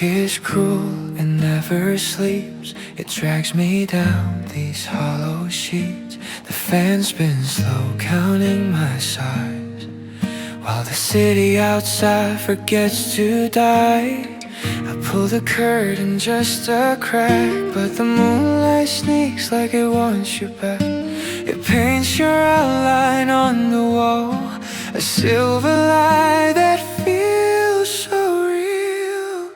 is cruel and never sleeps. It drags me down these hollow sheets. The fan spins slow, counting my sighs, while the city outside forgets to die. I pull the curtain just a crack, but the moonlight sneaks like it wants you back. It paints your outline on the wall, a silver light that feels so real.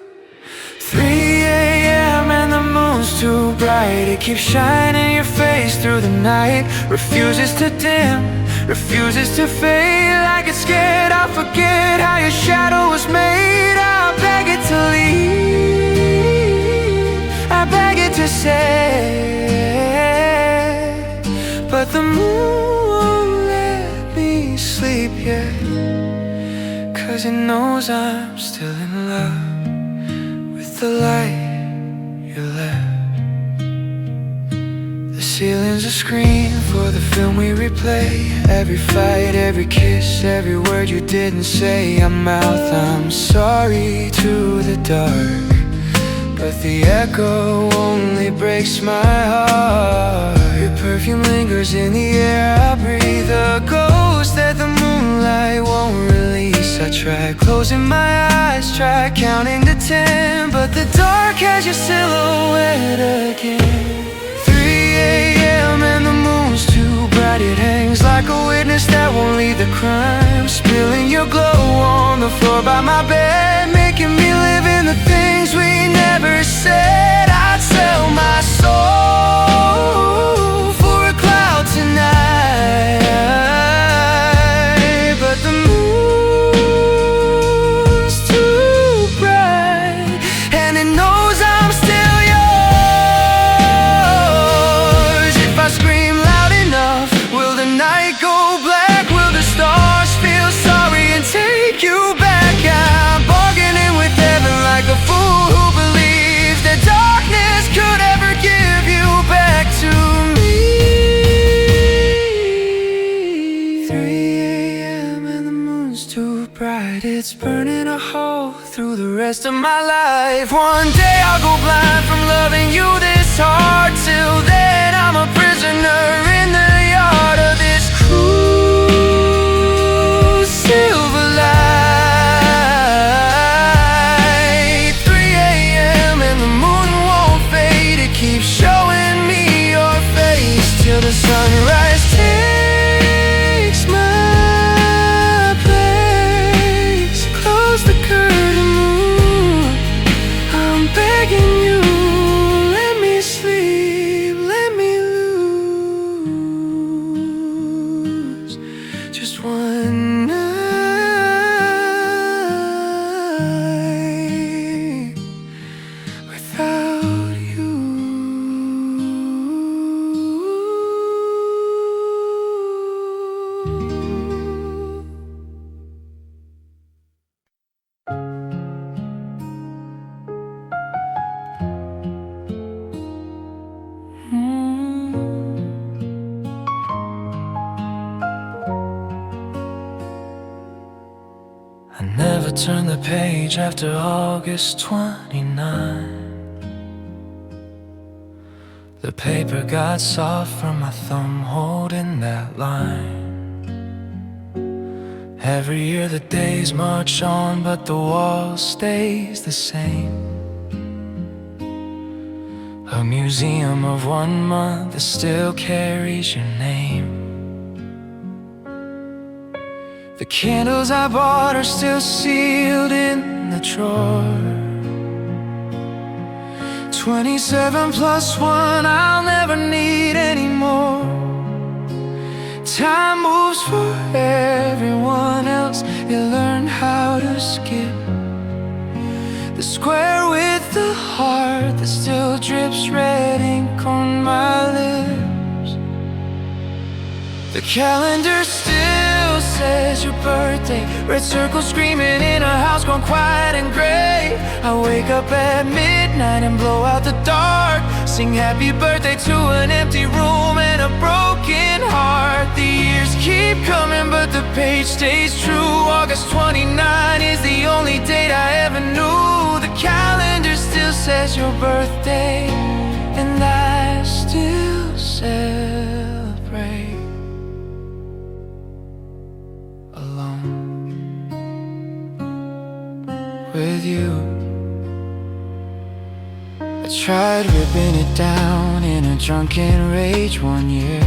3 a.m. and the moon's too bright. It keeps shining your face through the night. Refuses to dim, refuses to fade. Like it's scared I'll forget how your shadow was made. I beg it to leave, I beg it to say, but the moon won't let me sleep yet, 'cause it knows I'm still in love with the light you left. The ceiling's a screen for the film we replay. Every fight, every kiss, every word you didn't say. I mouth I'm sorry to the dark, but the echo only breaks my heart. Your perfume lingers in the air I breathe, a ghost that the moonlight won't release. I try closing my eyes, try counting to 10, but the dark has your silhouette again. 3 a.m. and the moon's too bright. It hangs like a witness that won't lead the crime, spilling your glow on the floor by my bed, making me live in the things we never said. I'd sell my soul for a cloud tonight, but the moon's too bright, and it knows I'm still yours. If I scream loud enough, will the night go black? Will the stars feel sorry and take you back? I'm bargaining with heaven like a fool who believes that darkness could ever give you back to me. 3 a.m. and the moon's too bright. It's burning a hole through the rest of my life. One day I'll go blind from loving you this hard. Till then I'm a prisoner in the yard of this cruel silver light. 3 a.m. and the moon won't fade. It keeps showing me your face till the sunrise takes my place. Close the curtain, moon, I'm begging you, let me sleep, let me lose just one night without you. I never turned the page after August 29. The paper got soft from my thumb holding that line. Every year the days march on, but the wall stays the same. A museum of 1 month that still carries your name. The candles I bought are still sealed in the drawer. 27 plus 1, I'll never need anymore. Time moves for everyone else. You learn how to skip the square with the heart that still drips red ink on my lips. The calendar still says your birthday, red circles screaming in a house gone quiet and gray. I wake up at midnight and blow out the dark, sing happy birthday to an empty room and a broken heart. The years keep coming but the page stays true. August 29 is the only date I ever knew. The calendar still says your birthday, and I still celebrate alone with you. I tried ripping it down in a drunken rage one year.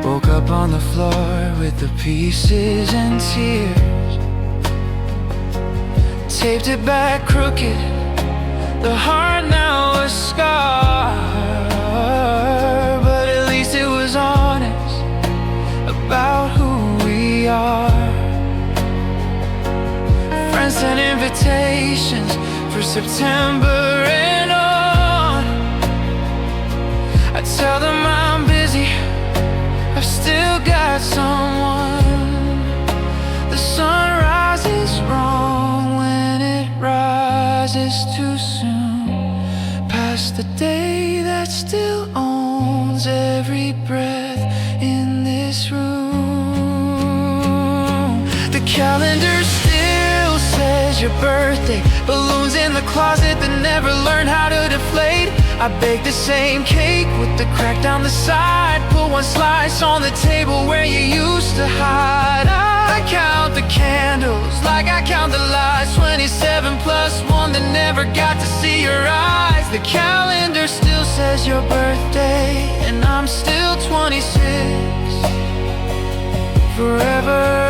Woke up on the floor with the pieces and tears. Taped it back crooked, the heart now a scar. But at least it was honest about who we are. Friends sent invitations for September and on. I tell them I'm busy, I've still got someone. The sun rises wrong when it rises too soon, past the day that still owns every breath in this room. The calendar still says your birthday, balloons in the closet that never learned how to deflate. I bake the same cake with the crack down the side, put one slice on the table where you used to hide. I count the candles like I count the lights, 27 plus 1 that never got to see your eyes. The calendar still says your birthday, and I'm still 26 forever.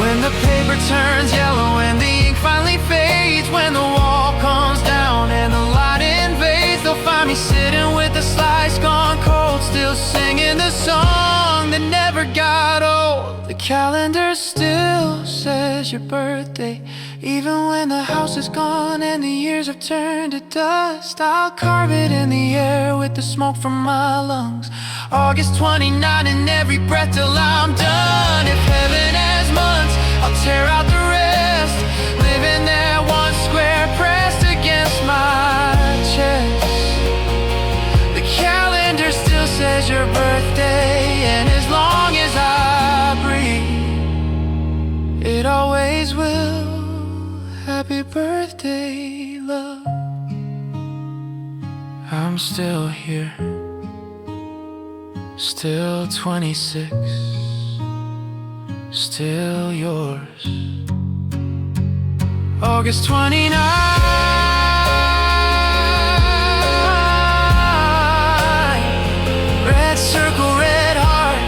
When the paper turns yellow and the ink finally fades, when the wall comes down and the light invades, they'll find me sitting with the slice gone cold, still singing the song that never got old. The calendar still says your birthday, even when the house is gone and the years have turned to dust. I'll carve it in the air with the smoke from my lungs, August 29 and every breath till I'm done. If heaven has months, I'll tear out the rest, living there one square pressed against my chest. The calendar still says your birthday, and as long as I breathe, it always will. Happy birthday, love. I'm still here, still 26, still yours. August 29, red circle, red heart,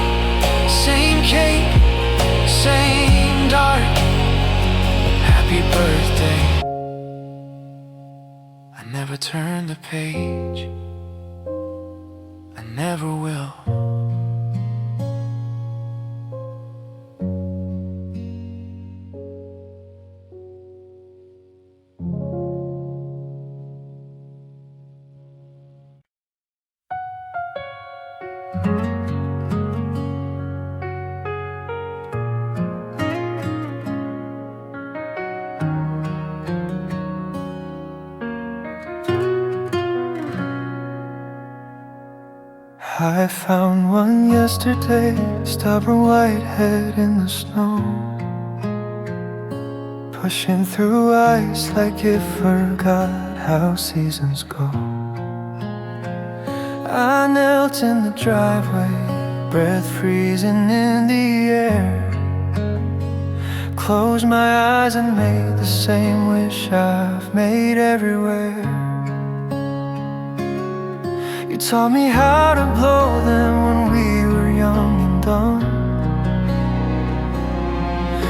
same cake, same dark. Happy birthday. I never turned the page, I never will. I found one yesterday, stubborn white head in the snow, pushing through ice like it forgot how seasons go. I knelt in the driveway, breath freezing in the air, closed my eyes and made the same wish I've made everywhere. You taught me how to blow them when we were young and dumb.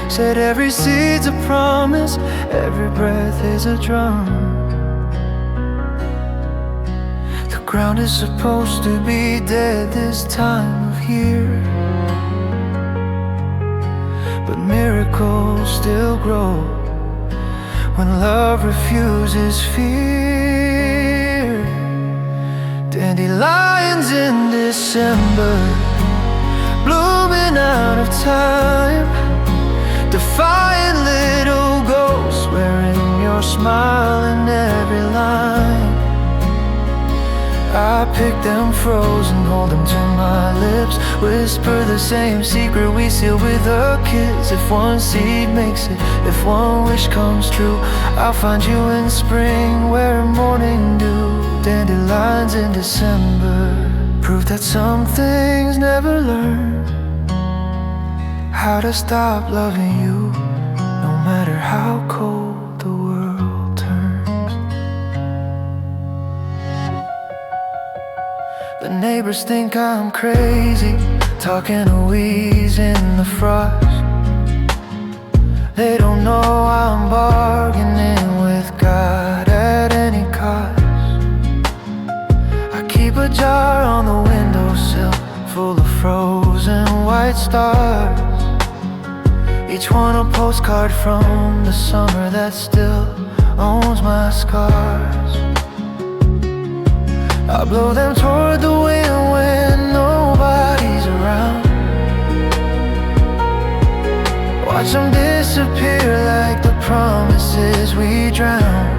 Said every seed's a promise, every breath is a drum. The ground is supposed to be dead this time of year, but miracles still grow when love refuses fear. Dandelions in December, blooming out of time, defying little ghosts, wearing your smile in every line. I pick them frozen, hold them to my lips, Whisper the same secret we seal with a kiss. If one seed makes it, if one wish comes true, I'll find you in spring wearing morning dew. Dandelions in December, proof that some things never learn how to stop loving you, no matter how cold the world turns. The neighbors think I'm crazy, talking to wheeze in the frost. They don't know I'm bargaining with God at any cost. I keep a jar on the windowsill full of frozen white stars, each one a postcard from the summer that still owns my scars. I blow them toward the wind when nobody's around. Watch them disappear like the promises we drown.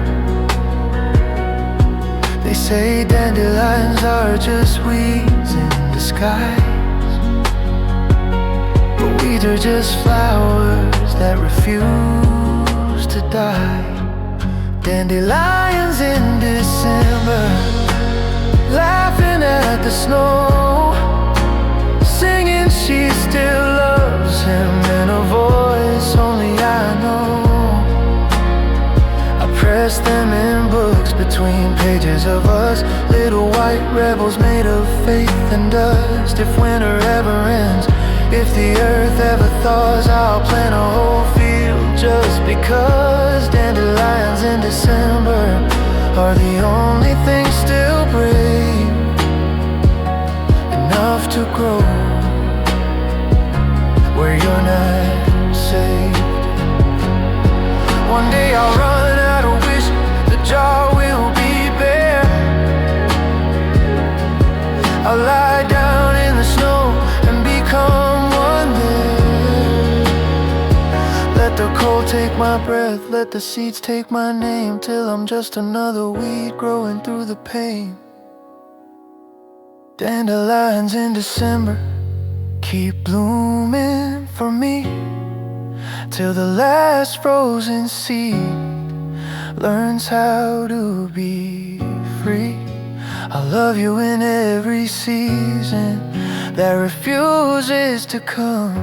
They say dandelions are just weeds in disguise, but weeds are just flowers that refuse to die. Dandelions in December, laughing at the snow, singing she still loves him in a voice only I know. I press them in books between pages of us, little white rebels made of faith and dust. If winter ever ends, if the earth ever thaws, I'll plant a whole field just because. Dandelions in December are the only thing still brave enough to grow where you're not safe. One day I'll run out of wish, the jar will be bare. I'll lie down in the snow and become one there. Let the cold take my breath, let the seeds take my name, till I'm just another weed growing through the pain. Dandelions in December keep blooming for me, till the last frozen seed learns how to be free. I love you in every season that refuses to come,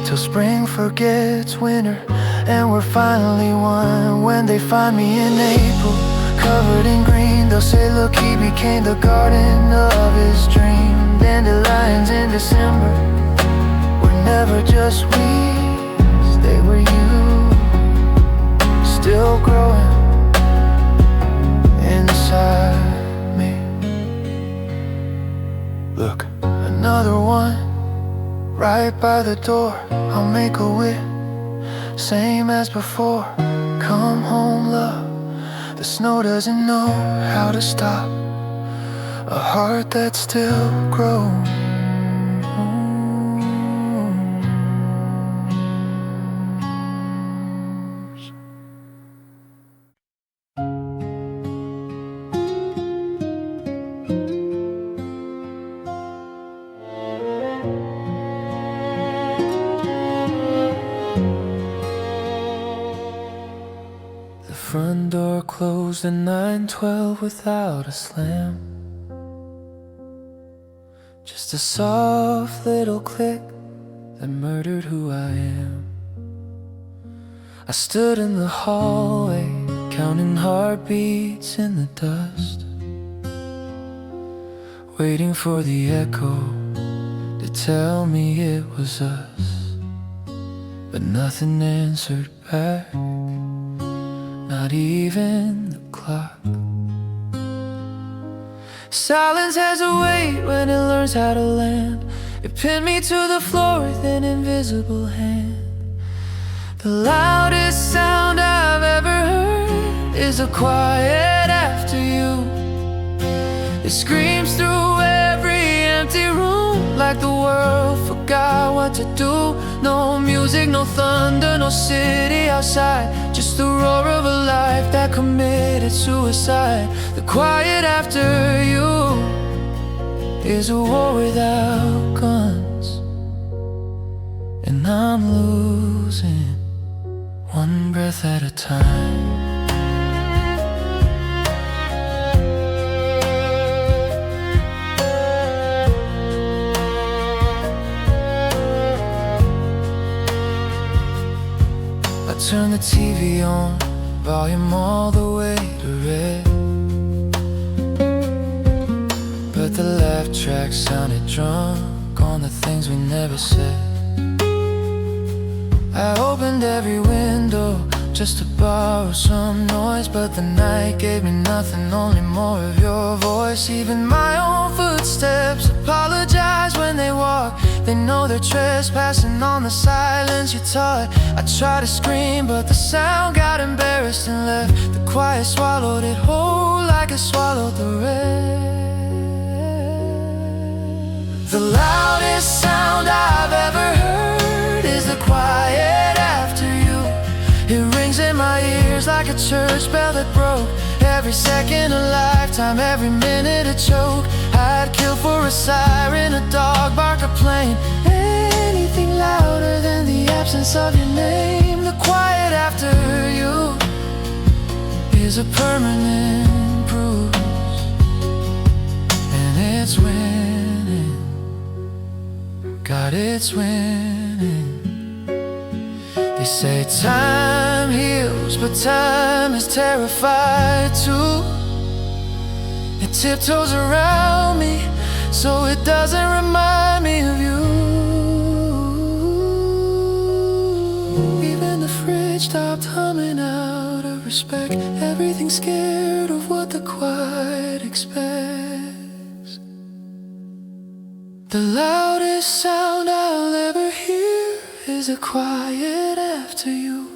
till spring forgets winter and we're finally one. When they find me in April, covered in green, they'll say, look, he became the garden of his dream. Dandelions in December were never just weeds, they were you, still growing inside me. Look, another one right by the door. I'll make a wish, same as before. Come home, love. The snow doesn't know how to stop a heart that still grows. The front door closed at 9:12 without a slam. Just a soft little click that murdered who I am. I stood in the hallway, counting heartbeats in the dust, waiting for the echo to tell me it was us. But nothing answered back, not even the clock. Silence has a weight when it learns how to land. It pinned me to the floor with an invisible hand. The loudest sound I've ever heard is a quiet after you. It screams through every empty room, like the world forgot what to do. No music, no thunder, no city outside, just the roar of a life that committed suicide. The quiet after you is a war without guns, and I'm losing one breath at a time. I turn the TV on, volume all the way to red, but the laugh track sounded drunk on the things we never said. I opened every window just to borrow some noise, but the night gave me nothing, only more of your voice. Even my own footsteps apologize when they walk. They know they're trespassing on the silence you taught. I tried to scream, but the sound got embarrassed and left. The quiet swallowed it whole like it swallowed the rest. The loudest sound I've ever heard is the quiet after you. It rings in my ears like a church bell that broke. Every second a lifetime, every minute a choke. I'd kill for a siren, a dog bark, a plane, anything louder than the absence of your name. The quiet after you is a permanent bruise, and it's winning. God, it's winning. They say time heals, but time is terrified too. It tiptoes around me so it doesn't remind me of you. Even the fridge stopped humming out of respect. Everything's scared of what the quiet expects. The loudest sound I'll ever hear is a quiet after you.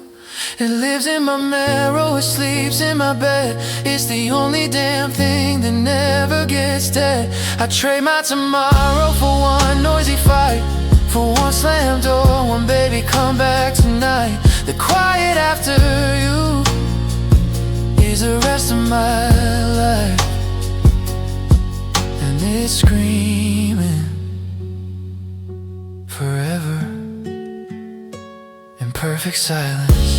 It lives in my marrow, it sleeps in my bed. It's the only damn thing that never gets dead. I trade my tomorrow for one noisy fight, for one slam door, one baby come back tonight. The quiet after you is the rest of my life, and it's screaming forever in perfect silence.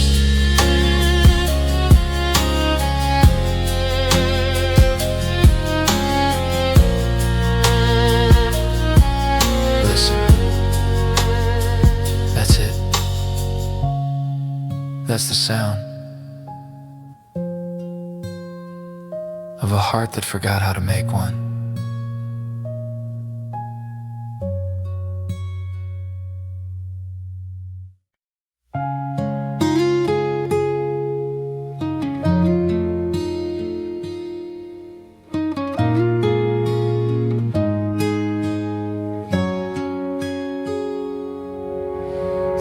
That's the sound of a heart that forgot how to make one.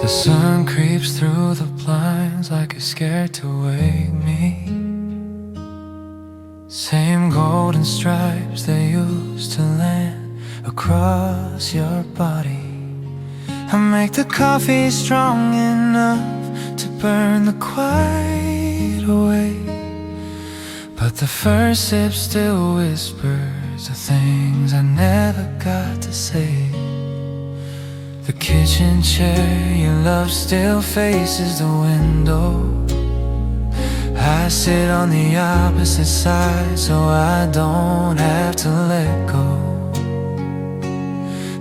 The sun creeps through the blinds like it's scared to wake me. Same golden stripes they used to land across your body. I make the coffee strong enough to burn the quiet away, but the first sip still whispers the things I never got to say. The kitchen chair you love still faces the window. I sit on the opposite side so I don't have to let go.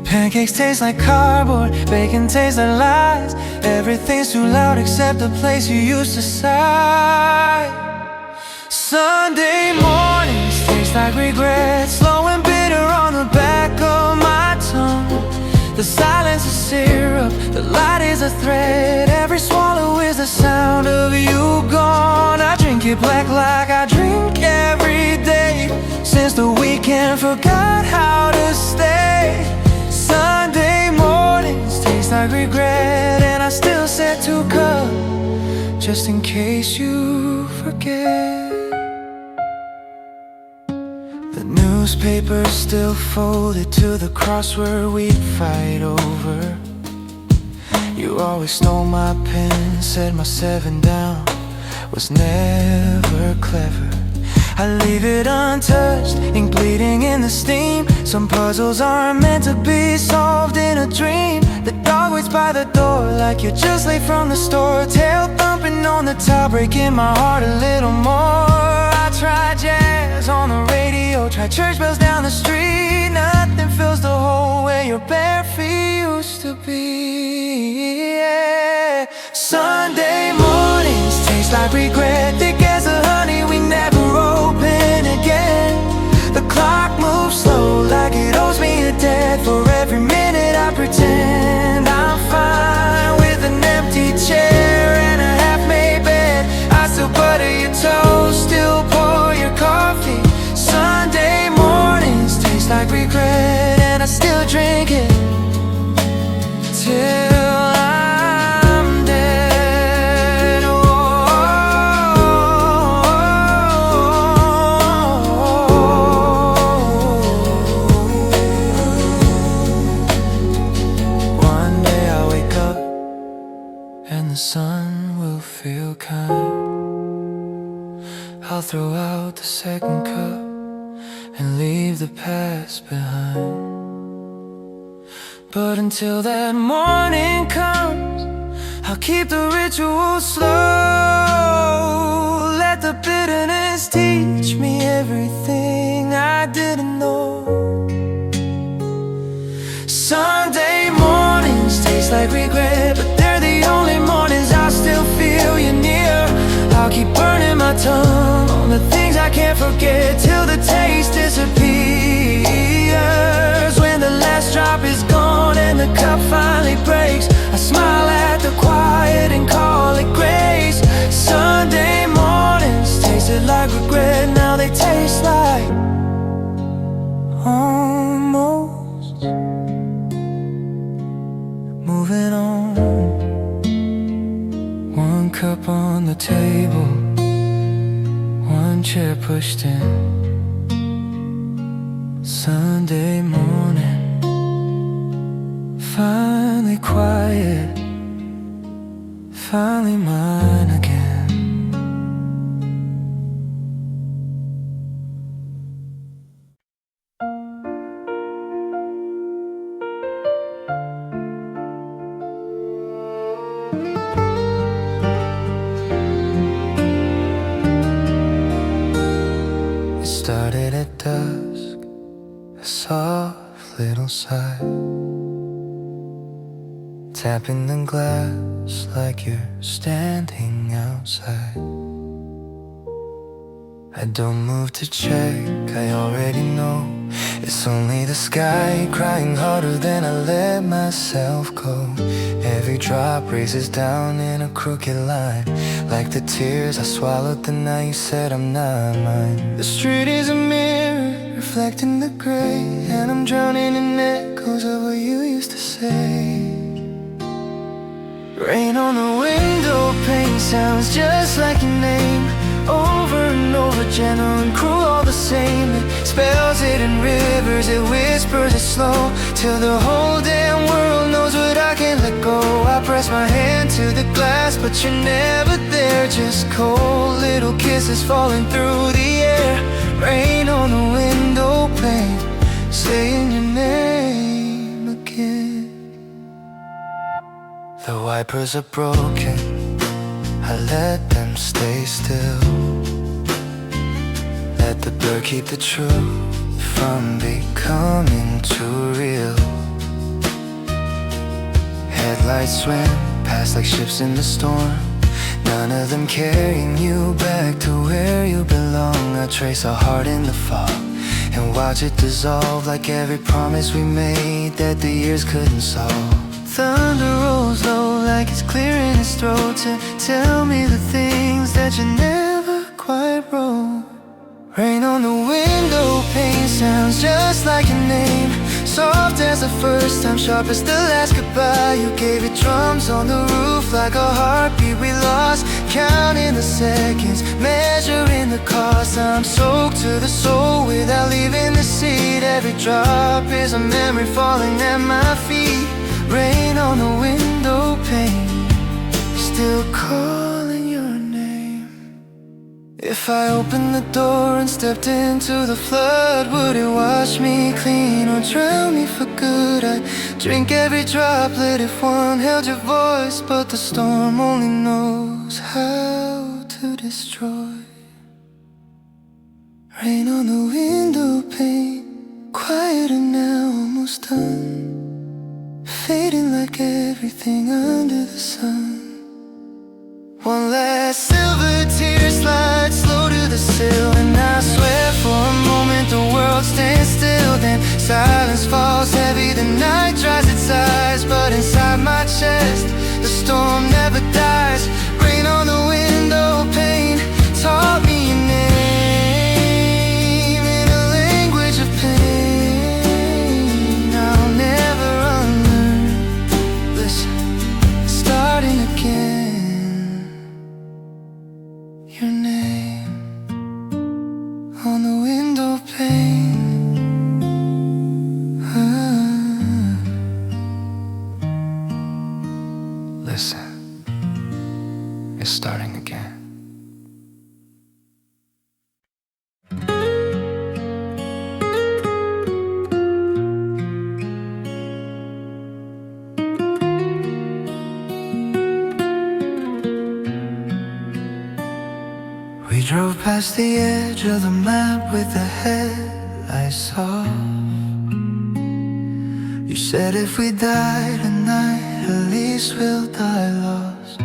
Pancakes taste like cardboard, bacon tastes like lies. Everything's too loud except the place you used to sigh. Sunday mornings taste like regret, slow and bitter on the back of my tongue. The silence is syrup, the light is a thread. Every swallow is the sound of you gone. I drink it black like I drink every day. Since the weekend forgot how to stay. Sunday mornings taste like regret, and I still set 2 cups just in case you forget. The newspaper's still folded to the crossword we'd fight over. You always stole my pen, said my 7 down was never clever. I leave it untouched, ink bleeding in the steam. Some puzzles aren't meant to be solved in a dream. The dog waits by the door like you're just late from the store. Tail thumping on the tile, breaking my heart a little more. I try jazz on the radio, try church bells down the street. Nothing fills the hole where your bare feet used to be, yeah. Sunday mornings taste like regret. Thick as the honey, we never open again. The clock moves slow like it owes me a debt. For every minute I pretend I'm fine with an empty chair and a half-made bed. I still butter your toast, still pour your coffee. Sunday mornings taste like regret, and I still drink it till I'm dead. One day I'll wake up and the sun will feel kind. I'll throw out the second cup and leave the past behind. But until that morning comes, I'll keep the ritual slow. Let the bitterness teach me everything I didn't know. Sunday mornings taste like regret, but they're the only mornings I still feel you near. I'll keep burning my tongue on the things I can't forget till the taste disappears. When the last drop is gone and the cup finally breaks, I smile at the quiet and call it grace. Sunday mornings tasted like regret, now they taste like almost. Moving on. One cup on the table, one chair pushed in. Sunday morning, finally quiet, finally mine again. It started at dusk, a soft little sigh, tapping the glass like you're standing outside. I don't move to check, I already know it's only the sky crying harder than I let myself go. Every drop races down in a crooked line, like the tears I swallowed the night you said I'm not mine. The street is a mirror reflecting the gray, and I'm drowning in echoes of what you used to say. Rain on the window pane sounds just like your name, over and over, gentle and cruel all the same. It spells it in rivers, it whispers it slow, till the whole damn world knows what I can't let go. I press my hand to the glass, but you're never there, just cold little kisses falling through the air. Rain on the window pane, saying your name again. The wipers are broken, I let them stay still. Let the blur keep the truth from becoming too real. Headlights swim past like ships in the storm, none of them carrying you back to where you belong. I trace our heart in the fog and watch it dissolve, like every promise we made that the years couldn't solve. Thunder rolls low like it's clearing its throat to tell me the things that you never quite wrote. Rain on the window pane sounds just like your name, soft as the first time, sharp as the last goodbye. You gave it drums on the roof like a heartbeat we lost, counting the seconds, measuring the cost. I'm soaked to the soul without leaving the seat. Every drop is a memory falling at my feet. Rain on the window pane, still calling your name. If I opened the door and stepped into the flood, would it wash me clean or drown me for good? I'd drink every droplet if one held your voice, but the storm only knows how to destroy. Rain on the window pane, quieter now, almost done, fading like everything under the sun. One last silver tear slides slow to the sill, and I swear for a moment the world stands still. Then silence falls heavy, the night dries its eyes, but inside my chest the storm never dies. Rain on the window pane taught me your name in a language of pain I'll never unlearn. Listen, starting again. Your name on the window pane. Listen, it's starting again. We drove past the edge of the map with the headlights off. You said if we die tonight, at least we'll die lost.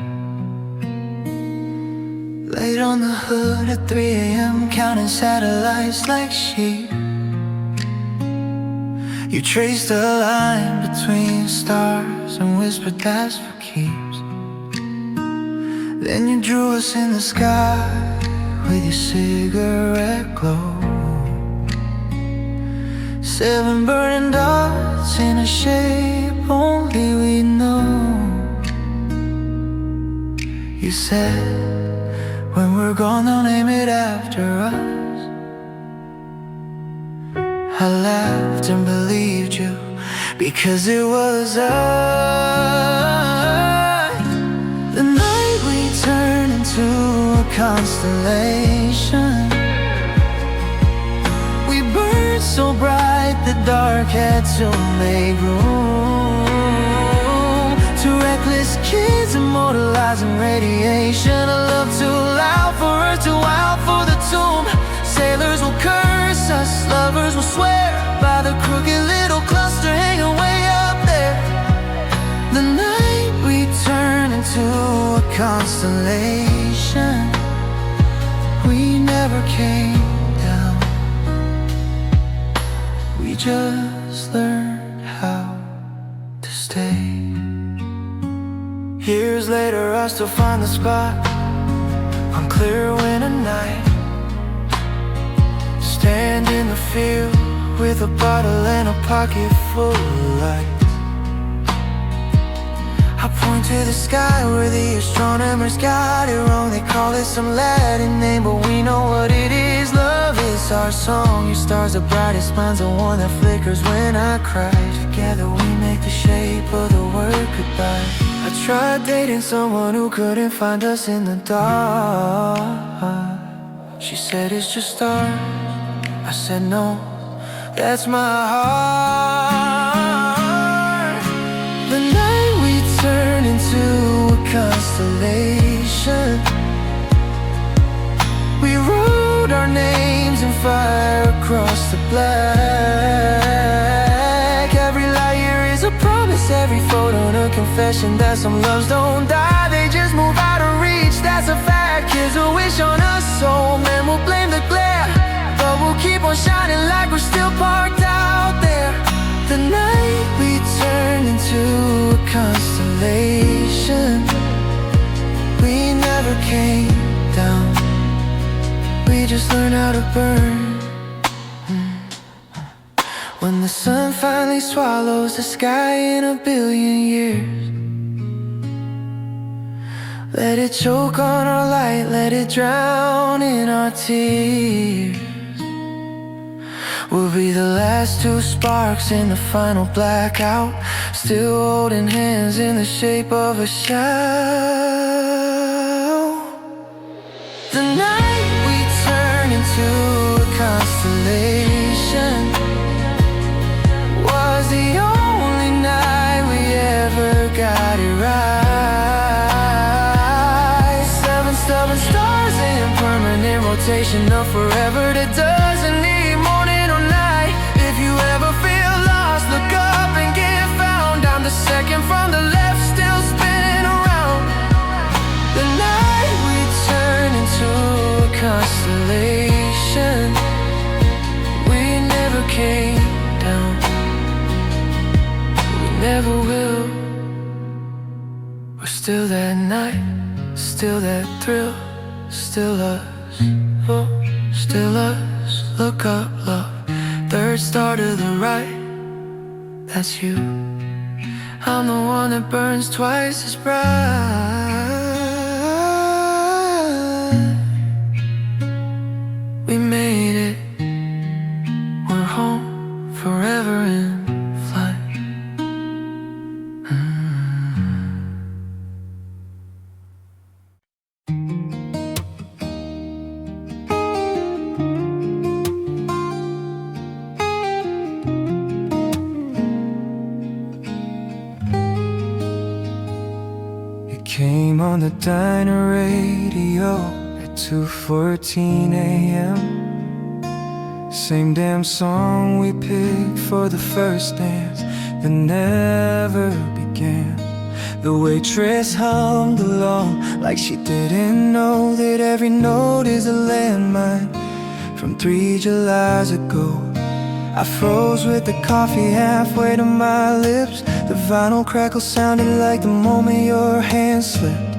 Laid on the hood at 3 a.m. counting satellites like sheep. You traced a line between stars and whispered that's for keeps. Then you drew us in the sky with your cigarette glow. 7 burning dots in a shape only we know. You said, when we're gone they'll name it after us. I laughed and believed you, because it was us. The night we turned into a constellation. We burned so bright the dark had to make room. Two reckless kids immortalizing radiation. A love too loud for us, too wild for the tomb. Sailors will curse us, lovers will swear by the crooked little cluster hanging way up there. The night we turned into a constellation. We never came down. We just learned how to stay. Years later I still find the spot on clear winter night. Stand in the field with a bottle and a pocket full of light. I point to the sky where the astronomers got it wrong. They call it some Latin name, but we know what it is. Love is our song. Your star's the brightest, mine's the one that flickers when I cry. Together we make the shape of the word goodbye. I tried dating someone who couldn't find us in the dark. She said it's just stars. I said no, that's my heart. The night we turned into a constellation. We wrote our names in fire across the black. Every light year is a promise, every photo a confession that some loves don't die, they just move out of reach. That's a fact. Kids will wish on us, so man will blame the glare, but we'll keep on shining like we're still parked out there. The night we turned into a constellation. We never came down. We just learned how to burn. When the sun finally swallows the sky in a billion years, let it choke on our light, let it drown in our tears. We'll be the last two sparks in the final blackout, still holding hands in the shape of a shout. The night we invitation of forever that doesn't need morning or night. If you ever feel lost, look up and get found. I'm the second from the left, still spinning around. The night we turn into a constellation. We never came down, we never will. We're still that night, still that thrill, still us, oh, still us. Look up, love, third star to the right, that's you. I'm the one that burns twice as bright. We made it, we're home forever in flight. Came on the diner radio at 2:14 a.m. Same damn song we picked for the first dance that never began. The waitress hummed along like she didn't know that every note is a landmine from 3 Julys ago. I froze with the coffee halfway to my lips. The vinyl crackle sounded like the moment your hand slipped.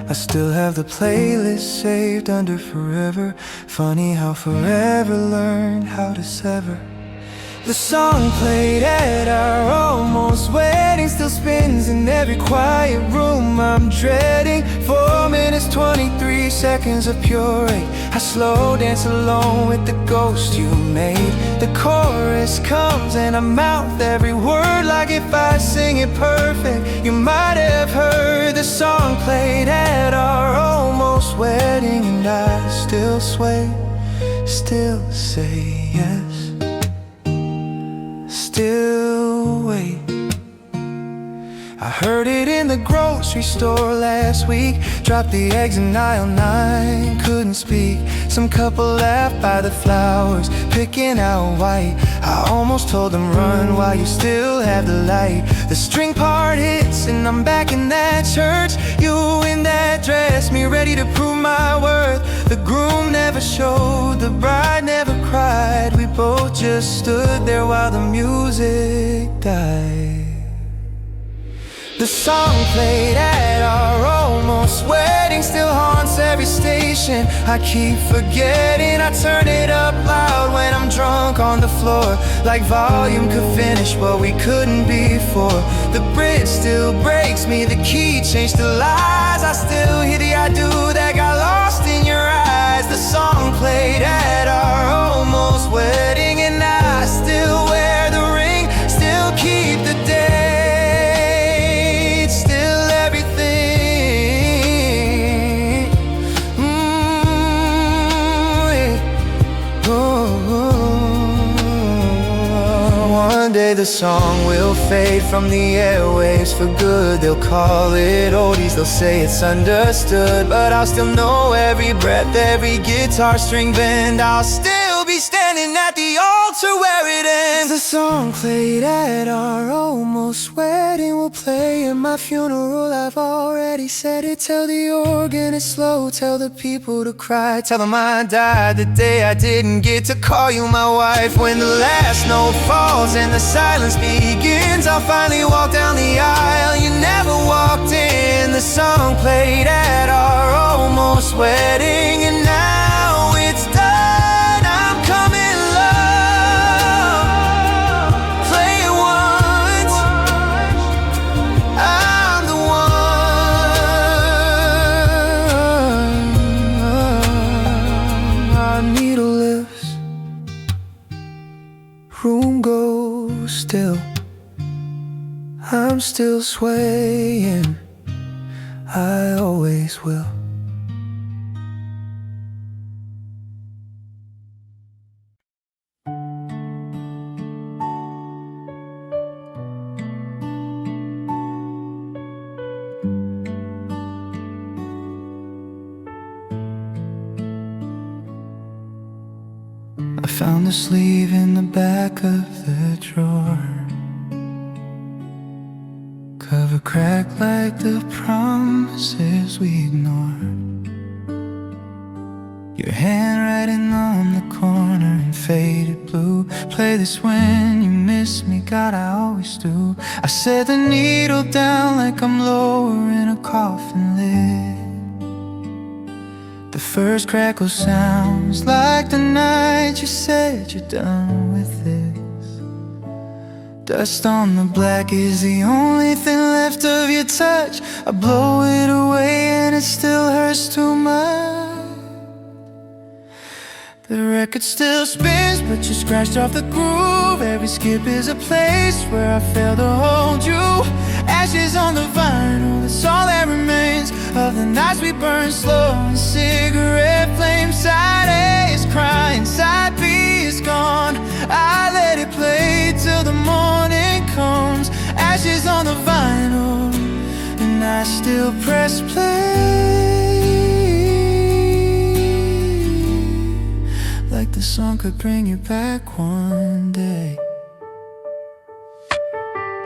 I still have the playlist saved under forever. Funny how forever learned how to sever. The song played at our almost wedding still spins in every quiet room I'm dreading. 4 minutes 23 seconds of pure hate. I slow dance alone with the ghost you made. The chorus comes and I mouth every word like if I sing it perfect. You might have heard the song played at our almost wedding, and I still sway, still say yes, still wait. I heard it in the grocery store last week. Dropped the eggs in aisle 9, couldn't speak. Some couple laughed by the flowers, picking out white. I almost told them run while you still have the light. The string part hits and I'm back in that church. You in that dress, me ready to prove my worth. The groom never showed, the bride never cried. We both just stood there while the music died. The song played at our almost wedding still haunts every station. I keep forgetting I turn it up loud when I'm drunk on the floor, like volume could finish what we couldn't before. The bridge still breaks me, the key changed to lies. I still hear the I do that got lost in your eyes. The song played at our almost wedding, and I still wear the ring, still keep the day. One day the song will fade from the airwaves for good. They'll call it oldies, they'll say it's understood, but I'll still know every breath, every guitar string bend. I'll still be standing at the altar where it ends. The song played at our almost wedding will play at my funeral. I've already said it. Tell the organist slow, tell the people to cry. Tell them I died the day I didn't get to call you my wife. When the last note falls and the silence begins, I'll finally walk down the aisle. You never walked in. The song played at our almost wedding, and now it's done. I'm coming love. Play it once. I'm the one. Our needle lifts, room goes still. I'm still swaying, I always will. found the sleeve in the back of the drawer. Cover cracked like the promises we ignored. Your handwriting on the corner in faded blue. Play this when you miss me, God, I always do. I set the needle down like I'm lowering a coffin lid. The first crackle sounds like the night you said you're done with this. Dust on the black is the only thing left of your touch. I blow it away and it still hurts too much. The record still spins, but you scratched off the groove. Every skip is a place where I failed to hold you. Ashes on the vinyl, that's all that remains of the nights we burned slow in cigarette flames. Side A is crying, side B is gone. I let it play till the morning comes. Ashes on the vinyl, and I still press play. Like the song could bring you back one day.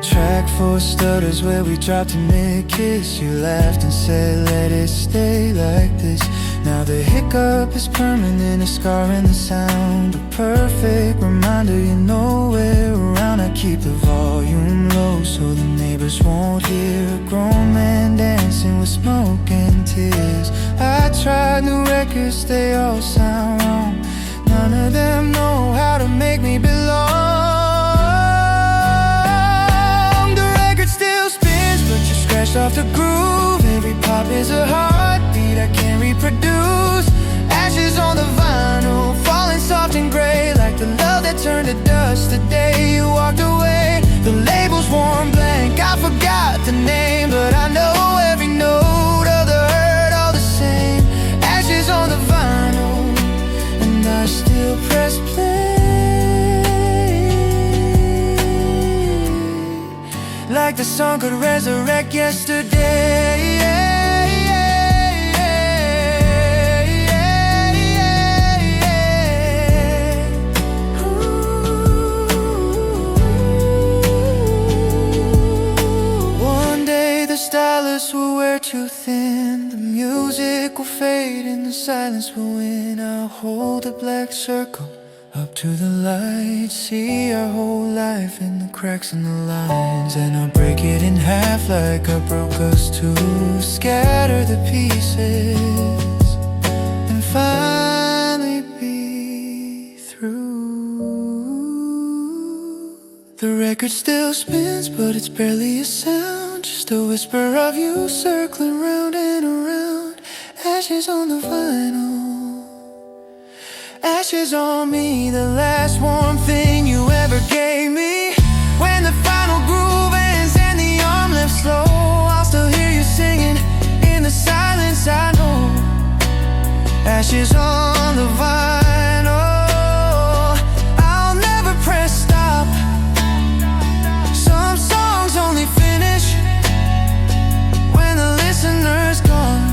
Track 4 stutters where we dropped a mid-kiss. You laughed and said let it stay like this. Now the hiccup is permanent, a scar in the sound. A perfect reminder you're nowhere around. I keep the volume low so the neighbors won't hear a grown man dancing with smoke and tears. I tried new records, they all sound wrong. None of them know how to make me belong. The record still spins, but you scratched off the groove. Every pop is a heartbeat I can't reproduce. Ashes on the vinyl, falling soft and gray, like the love that turned to dust the day you walked away. The label's worn blank, I forgot the name, but I know every note of the hurt all the same. Ashes on the vinyl, I still press play. Like the song could resurrect yesterday. One day the stylists will wear too thin. The music will fade and the silence will win. I'll hold a black circle up to the light, see our whole life in the cracks and the lines. And I'll break it in half like I broke us too. Scatter the pieces and finally be through. The record still spins, but it's barely a sound, just a whisper of you circling round and around. Ashes on the vinyl, ashes on me, the last warm thing you ever gave me. When the final groove ends and the arm lifts slow, I'll still hear you singing in the silence I know. Ashes on the vinyl, I'll never press stop. Some songs only finish when the listener's gone.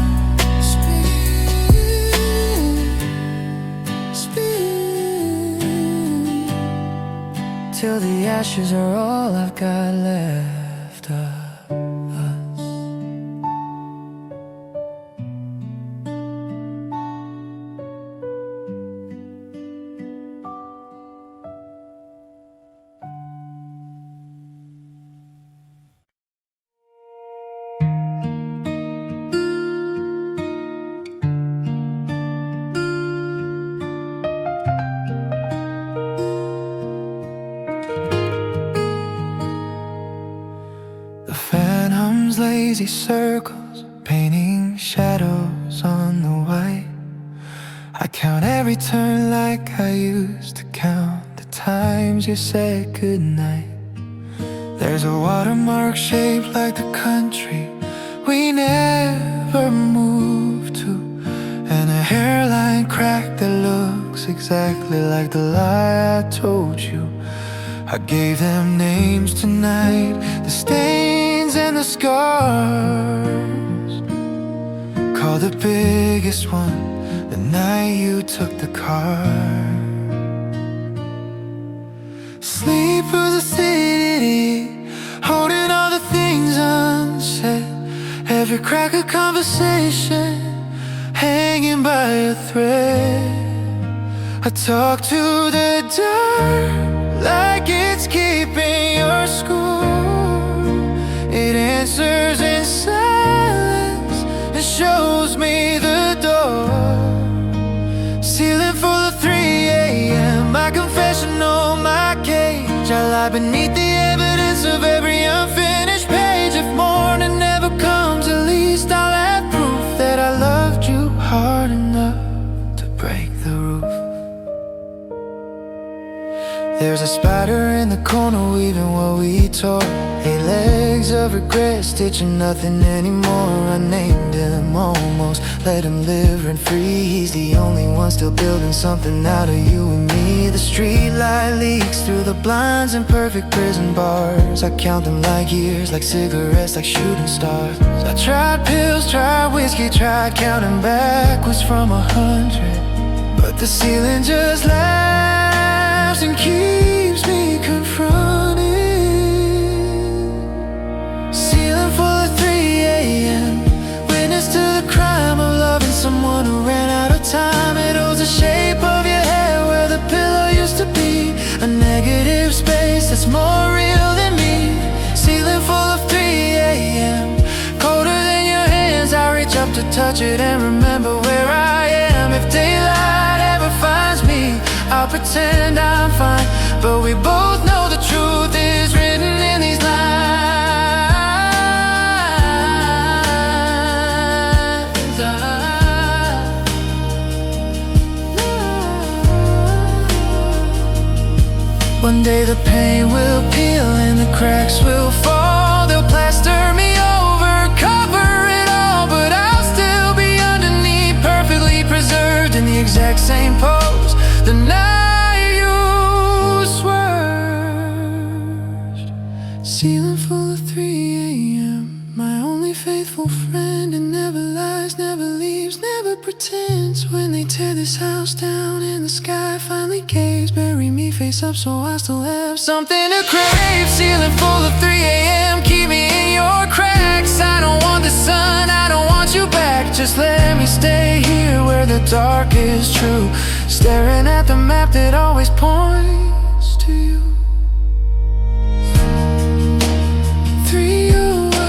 Till the ashes are all I've got left of us. Lazy circles, painting shadows on the white. I count every turn like I used to count the times you said goodnight. There's a watermark shaped like the country we never moved to, and a hairline crack that looks exactly like the lie I told you. I gave them names tonight, the stains and the scars. Call the biggest one the night you took the car. sunset, every crack of conversation hanging by a thread. I talk to the dark like it's keeping your score. It answers in silence and shows me the door. Ceiling full of 3 a.m., my confessional, my cage. I lie beneath the evidence of every unfinished page. If morning never comes, at least I'll have proof that I loved you hard enough to break the roof. There's a spider in the corner weaving what we tore. 8 legs of regret stitching nothing anymore. I named him almost, let him live rent free. He's the only one still building something out of you and me. The street light leaks through the blinds in perfect prison bars. I count them like years, like cigarettes, like shooting stars. I tried pills, tried whiskey, tried counting backwards from 100, but the ceiling just laughs and keeps me confronted. Ceiling full of 3 a.m., witness to the crime of loving someone who ran out of time. It holds the shape of your hair where the pillow used to be, a negative space that's more real than me. Ceiling full of 3 a.m., colder than your hands. I reach up to touch it and remember where I am. If daylight ever finds me, I'll pretend I'm fine, but we both know the truth is written in these lines. One day the pain will peel and the cracks will fall. They'll plaster me over, cover it all, but I'll still be underneath, perfectly preserved in the exact same pose. The night you swerved. Ceiling full of 3 a.m., my only faithful friend, and never lies, never leaves, never pretends. When they tear this house down and the sky finally caves, bury me face up so I still have something to crave. Ceiling full of 3 a.m., keep me in your cracks. I don't want the sun, I don't want you back. Just let me stay here where the dark is true, staring at the map that always points to you. 3 away,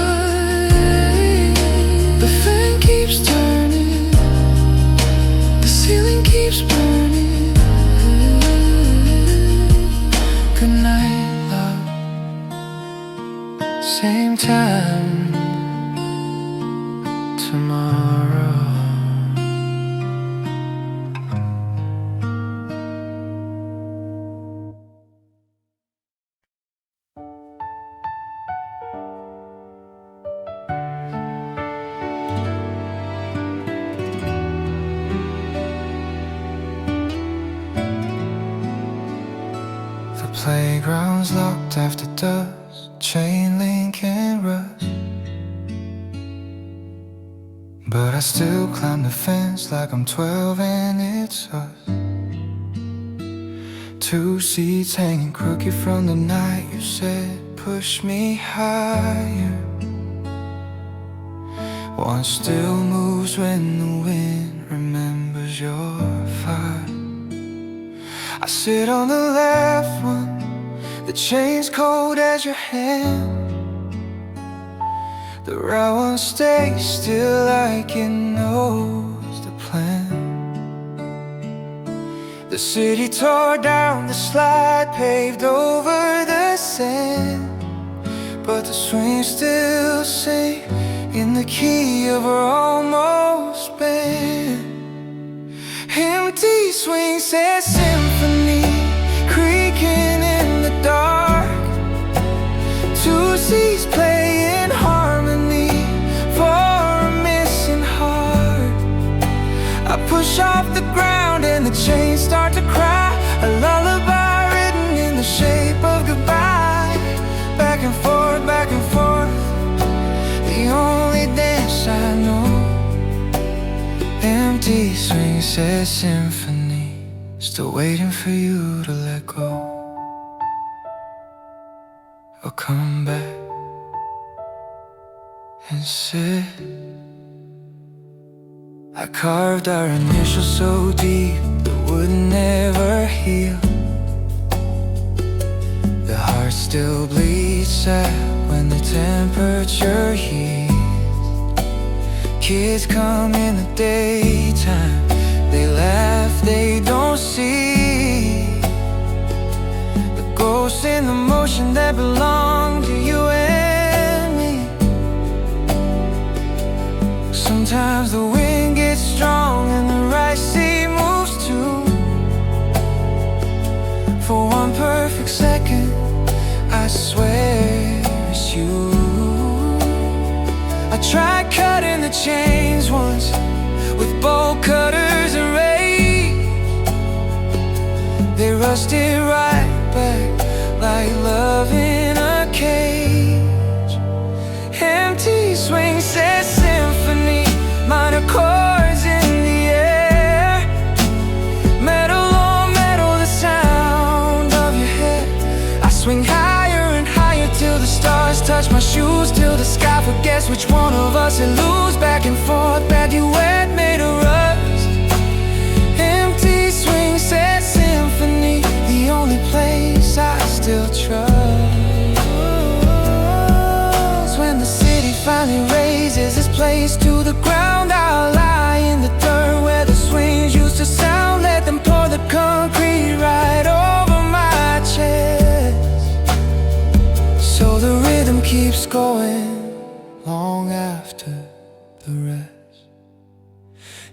the fan keeps turning, the ceiling keeps burning. Good night, love. Same time tomorrow. The playground's locked after dusk, chain link and rust, but I still climb the fence like I'm 12 and it's us. 2 seats hanging crooked from the night you said push me higher. One still moves when the wind remembers your fire. I sit on the left one, the chain's cold as your hand. The right one stays still like it knows the plan. The city tore down the slide, paved over the sand, but the swings still sing in the key of her almost bend. Empty swing says symphony, creaking in the dark. 2 C's playing harmony for a missing heart. I push off the ground and the chains start to cry, a lullaby written in the shape of goodbye. Back and forth, the only dance I know. Empty swing says symphony, still waiting for you to let go or come back. and sit. I carved our initials so deep it would never heal. The heart still bleeds sad when the temperature heats. Kids come in the daytime, they laugh, they don't see the ghosts in the motion that belong to you and me. Sometimes the wind gets strong and the right sea moves too. For one perfect second, I swear it's you. I tried cutting the chains once with bolt cutters and rage. They rusted right back like love in a cage. Empty swing says symphony, minor chords in the air. Metal on metal, the sound of your head. I swing higher and higher till the stars touch my shoes, till the sky forgets which one of us it lose. Back and forth, bad duet made of rust. Empty swing says symphony, the only place I still trust. When the city finally raises its place to the ground, I'll lie in the dirt where the swings used to sound. Let them pour the concrete right over my chest, so the rhythm keeps going long after the rest.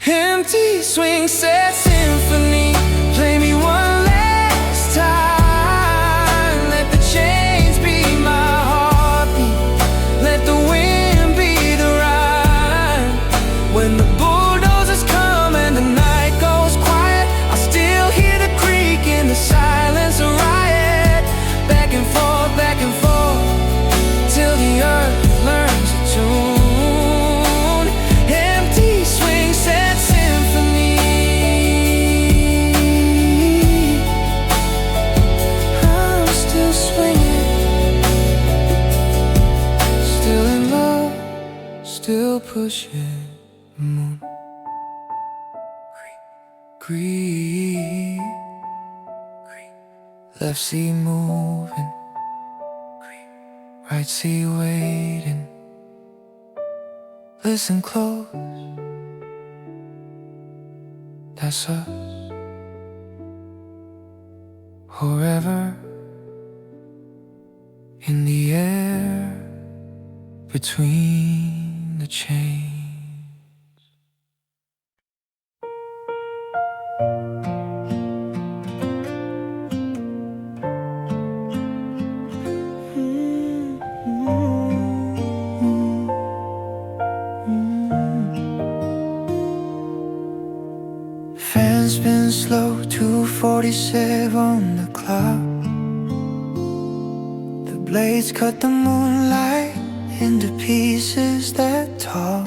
Empty swing set symphony, play me one last time. Let the chains be my heartbeat, let the wind be the rhyme. When the bulldozers come and the night goes quiet, I still hear the creak in the silence, a riot. Back and forth, till the earth learns to tune. Empty swing set symphony. I'm still swinging, still in love, still pushing the moon. Creep, creep, left sea moving, right sea waiting. Listen close, that's us. Forever in the air, between the chains. Fan spin slow, 2:47 on the clock. The blades cut the moonlight into pieces that talk.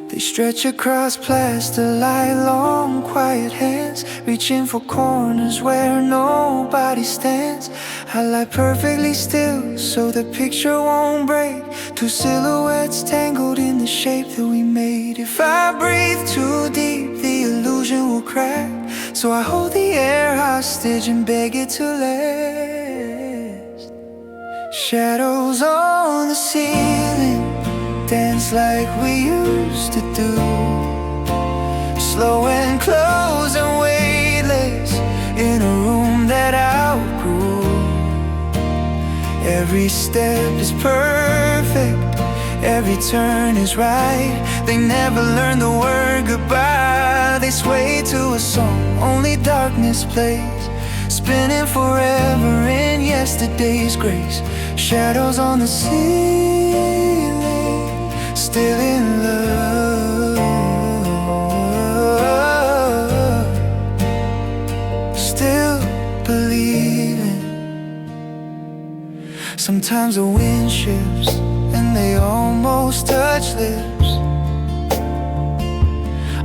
They stretch across plaster like long quiet hands, reaching for corners where nobody stands. I lie perfectly still so the picture won't break. Two silhouettes tangled in the shape that we made. If I breathe too deep, the illusion will crack. So I hold the air hostage and beg it to last. Shadows on the ceiling dance like we used to do, slow and close and weightless in a room that outgrew. Every step is perfect, every turn is right. They never learn the word goodbye. They sway to a song only darkness plays, spinning forever in yesterday's grace. Shadows on the ceiling, still in love, still believing. Sometimes the wind shifts and they almost touch lips.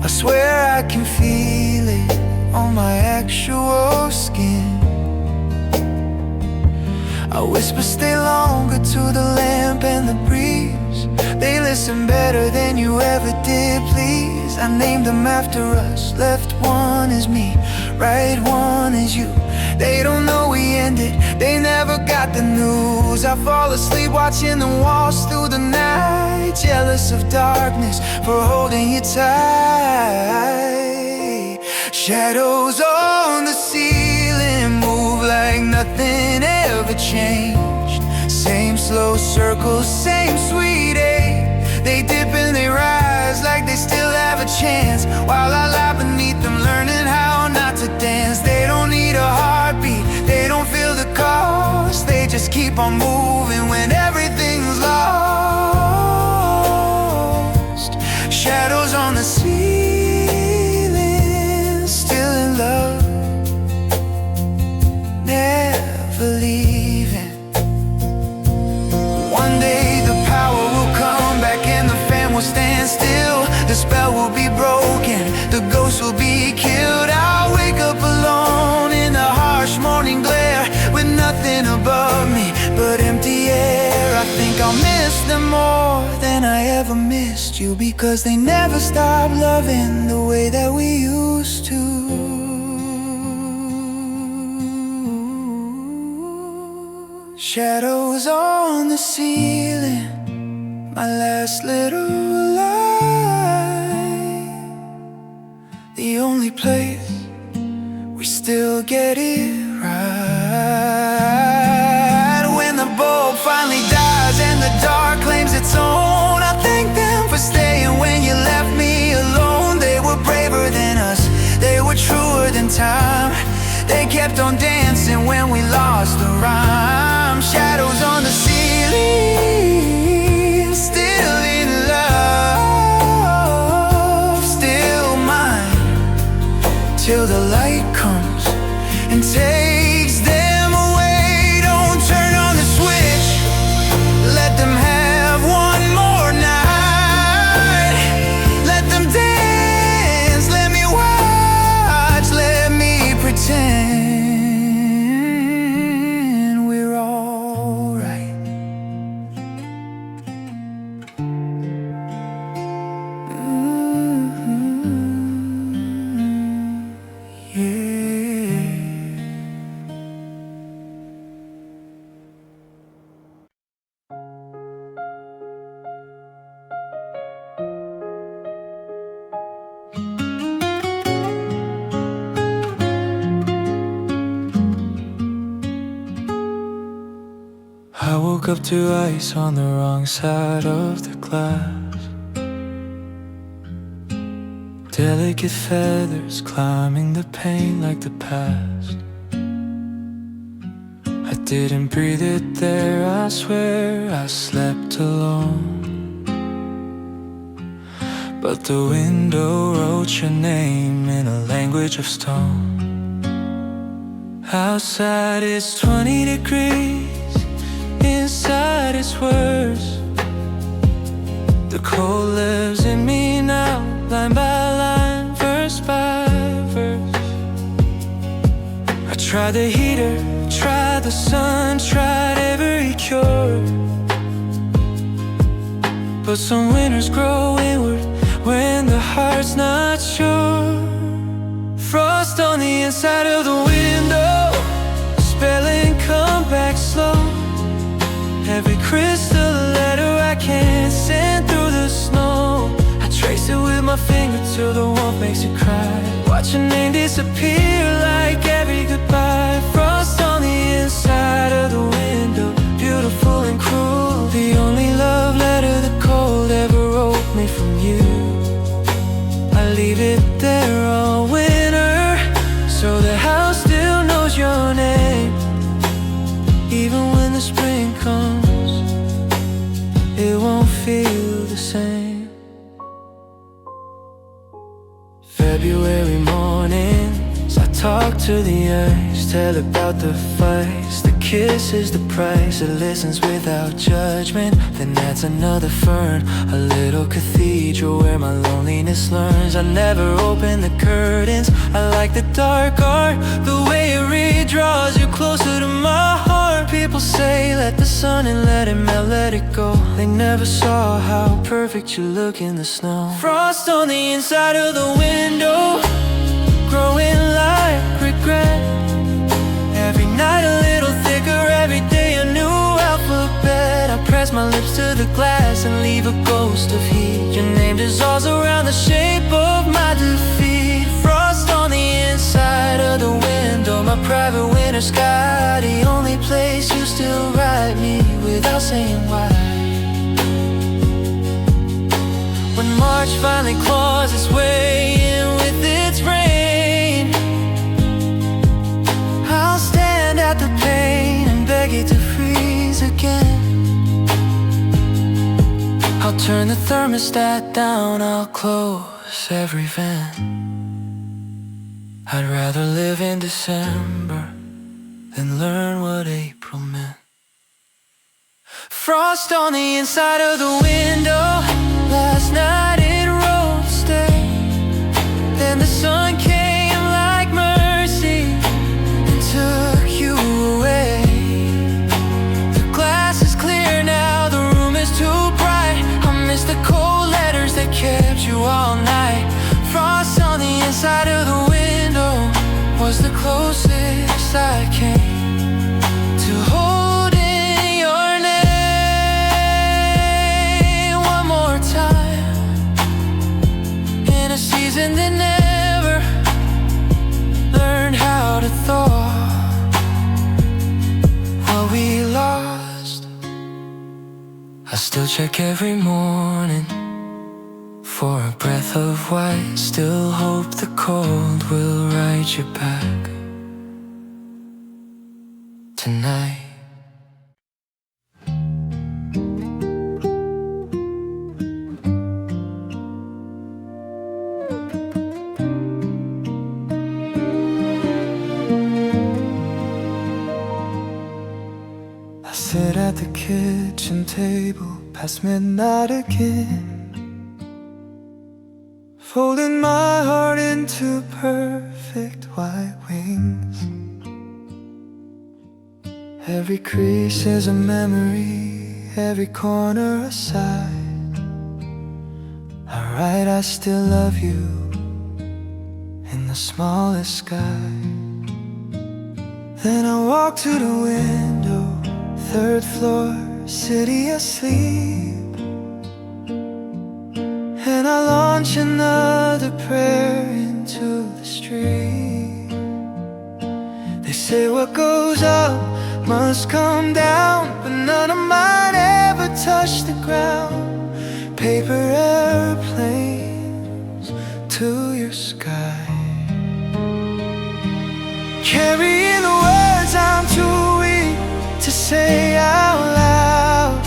I swear I can feel it on my actual skin. I whisper stay longer to the lamp and the breeze. They listen better than you ever did, please. I named them after us. Left one is me, right one is you. They don't know we ended, they never got the news. I fall asleep watching them waltz through the night, jealous of darkness for holding you tight. Shadows on the ceiling move like nothing ever changed. Same slow circles, same sweet ache. They dip and they rise like they still have a chance, while I lie beneath them learning how not to dance. They don't need a heartbeat, they don't feel the cost. They just keep on moving when everything's lost. Shadows on the ceiling, still in love, never leaving. One day the power will come back and the fan will stand still. The spell will be broken, the ghost will be killed. I'll wake up alone in the harsh morning glare, with nothing above me but empty air. I think I'll miss them more than I ever missed you, because they never stop loving the way that we used to. Shadows on the ceiling, my last little light. The only place we still get it right. When the bulb finally dies and the dark claims its own, I thank them for staying when you left me alone. They were braver than us, they were truer than time. They kept on dancing when we lost the rhyme. Shadows on the ceiling, still in love, still mine, till the light comes and takes them away. Don't turn on the switch, let them have one more night. Let them dance, let me watch, let me pretend we're all right. Yeah. I woke up to ice on the wrong side of the glass. Delicate feathers climbing the pain like the past. I didn't breathe it there, I swear I slept alone. But the window wrote your name in a language of stone. Outside it's 20 degrees, inside it's worse. The cold lives in me now, line by line, verse by verse. I tried the heater, tried the sun, tried every cure. But some winters grow inward when the heart's not sure. Frost on the inside of the window, spelling come back slow. Every crystal letter I can't send through the snow. I trace it with my finger till the warmth makes it cry. Watch your name disappear like every goodbye. Frost on the inside of the window, beautiful and cruel. The only love letter the cold ever wrote me from you. I leave it there all winter, so the house still knows your name. Even when the spring comes, it won't feel the same. February mornings, I Talk to the eyes, tell about the fights. The kiss is the price, it listens without judgment. Then adds another fern, a little cathedral where my loneliness learns. I never open the curtains, I like the dark art, the way it redraws you closer to my heart. People say let the sun and let it melt, let it go. They never saw how perfect you look in the snow. Frost on the inside of the window, growing like regret. Every night a little thicker, every day a new alphabet. I press my lips to the glass and leave a ghost of heat. Your name dissolves around the shape of my defeat. Frost on the inside of the window, my private winter sky. The only place you still write me without saying why. When March finally claws its way in with its rain, I'll stand at the pane and beg it to freeze again. I'll turn the thermostat down, I'll close every vent. I'd rather live in December than learn what April meant. Frost on the inside of the window, last night it roasted. Then the sun came like mercy and took you away. The glass is clear now, the room is too bright. I miss the cold letters that kept you all night. Frost on the inside of the window was the closest I came to holding your name one more time. In a season that never learned how to thaw what we lost. I still check every morning for a breath of white. Still hope the cold will write you back tonight. I sit at the kitchen table past midnight again, folding my heart into perfect white wings. Every crease is a memory, every corner a sigh. I write I still love you in the smallest sky. Then I walk to the window, third floor, city asleep, and I launch another prayer into the street. They say what goes up must come down, but none of mine ever touch the ground. Paper airplanes to your sky, carrying the words I'm too weak to say out loud.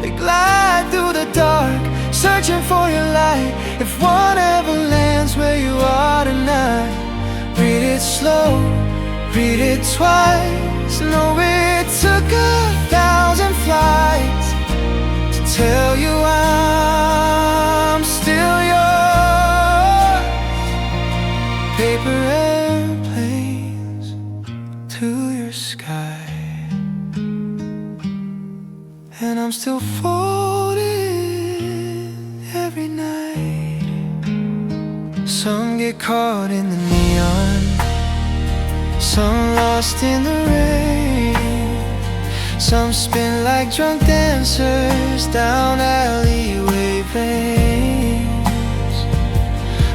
They glide through the dark, searching for your light. If one ever lands where you are tonight, read it slow, read it twice. Know it took 1,000 flights to tell you I'm still yours. Paper airplanes to your sky, and I'm still folding every night. Some get caught in the neon, some lost in the rain, some spin like drunk dancers down alleyway lanes.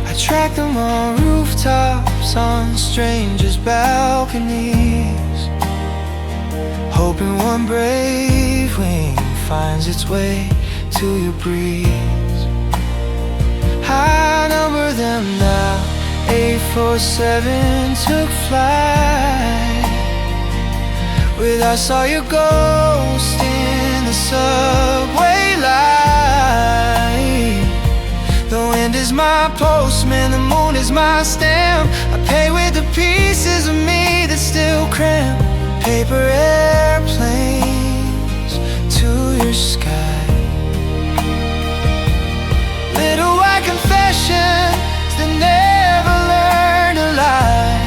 I track them on rooftops, on strangers' balconies, hoping one brave wing finds its way to your breeze. I number them now, 847 took flight. With I saw your ghost in the subway light. The wind is my postman, the moon is my stamp. I pay with the pieces of me that still cramp. Paper airplanes to your sky. Little white confessions that never learn to lie.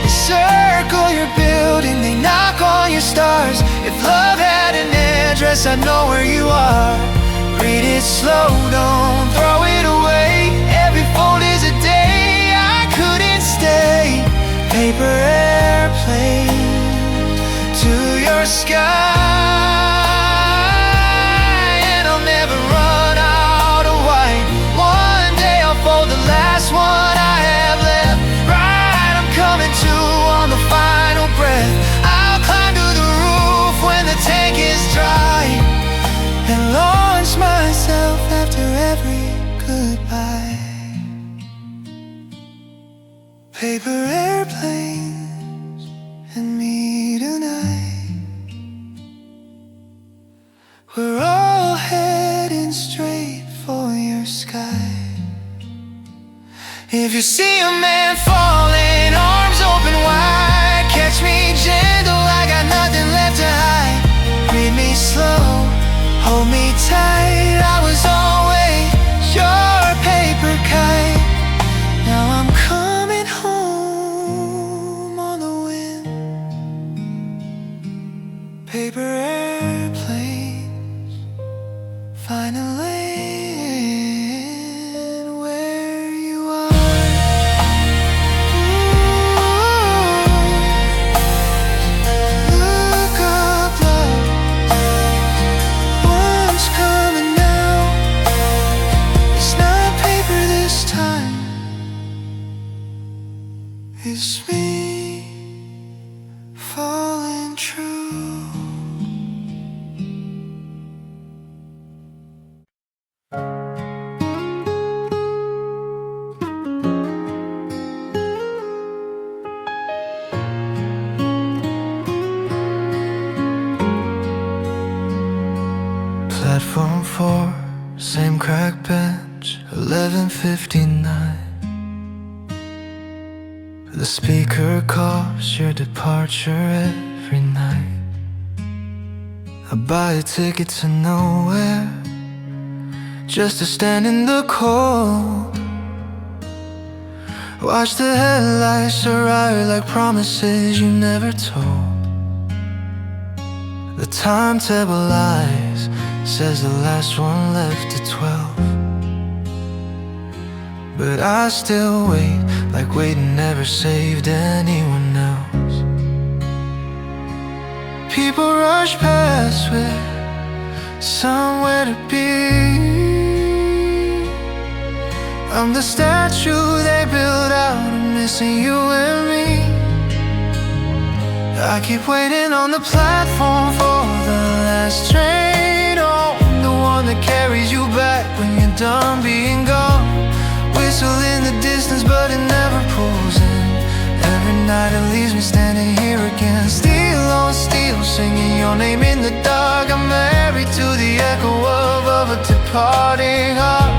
They circle your building, they knock on your stars. If love had an address, I'd know where you are. Read it slow, don't throw it away. Every fold is a day I couldn't stay. Paper airplane to your sky. And I'll never run out of white. One day I'll fold the last one I have left. Right, I'm coming to on the final breath. I'll climb to the roof when the tank is dry, and launch myself after every goodbye. Paper airplanes and me tonight. We're all heading straight for your sky. If you see a man falling, arms open wide, catch me gentle, I got nothing left to hide. Read me slow, hold me tight. I was always your paper kite. Now I'm coming home on the wind. Paper airplanes finally where you are. Ooh, look up, love. One's coming now. It's not paper this time. It's me falling true. Platform 4, same crack bench, 11:59. The speaker calls your departure every night. I buy a ticket to nowhere, just to stand in the cold. Watch the headlights arrive like promises you never told. The timetable lies, says the last one left at 12. But I still wait, like waiting never saved anyone else. People rush past with somewhere to be. I'm the statue they build out of missing you and me. I keep waiting on the platform for the last train home, the one that carries you back when you're done being gone. Whistle in the distance but it never pulls in. Every night it leaves me standing here again. Steel on steel, singing your name in the dark. I'm married to the echo of a departing heart.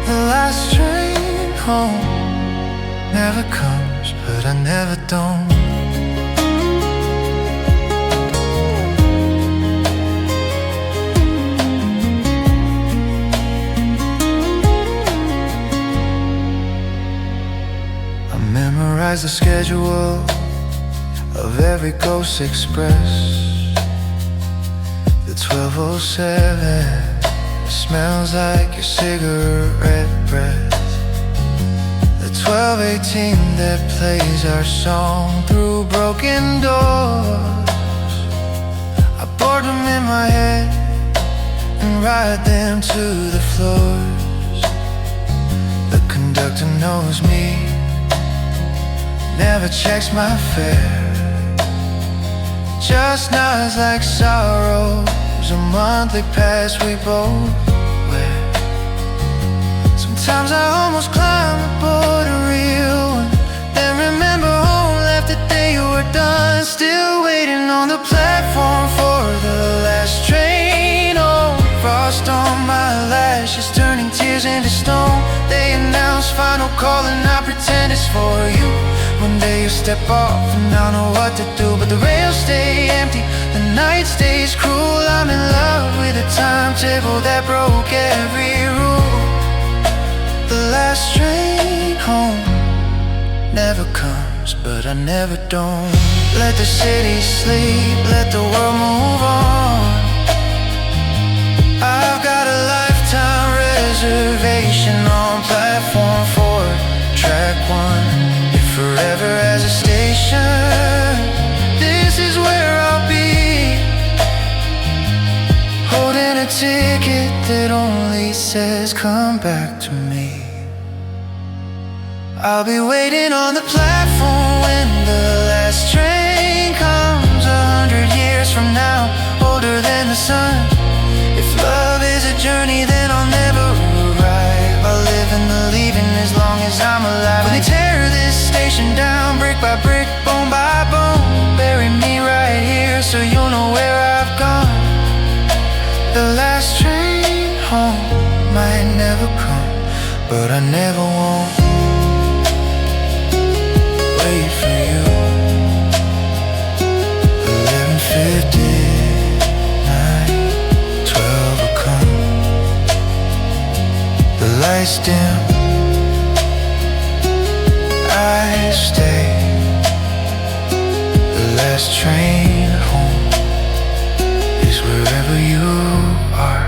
The last train home never comes, but I never don't. Memorize the schedule of every Ghost Express. The 1207 smells like your cigarette breath. The 1218 that plays our song through broken doors. I board them in my head and ride them to the floors. The conductor knows me, never checks my fare, just nods like sorrows, a monthly pass we both wear. Sometimes I almost climb aboard a real one, then remember home left the day you were done. Still waiting on the platform for the last train home. Frost on my lashes, turning tears into stone. They final call and I pretend it's for you. One day you step off and I know what to do, but the rails stay empty, the night stays cruel. I'm in love with a timetable that broke every rule. The last train home never comes, but I never don't. Let the city sleep, let the world move on. I've got a lifetime reservation on platform 4, track 1. If forever has a station, this is where I'll be, holding a ticket that only says come back to me. I'll be waiting on the platform when the last train comes, 100 years from now, older than the sun. If love is a journey, then I'll never arrive. I'll live in the leaving as long as I'm alive. When they tear this station down, brick by brick, bone by bone, bury me right here so you'll know where I've gone. The last train home might never come, but I never won't wait for you. 11:59, 12 will come. The lights dim, I stay. The last train home is wherever you are.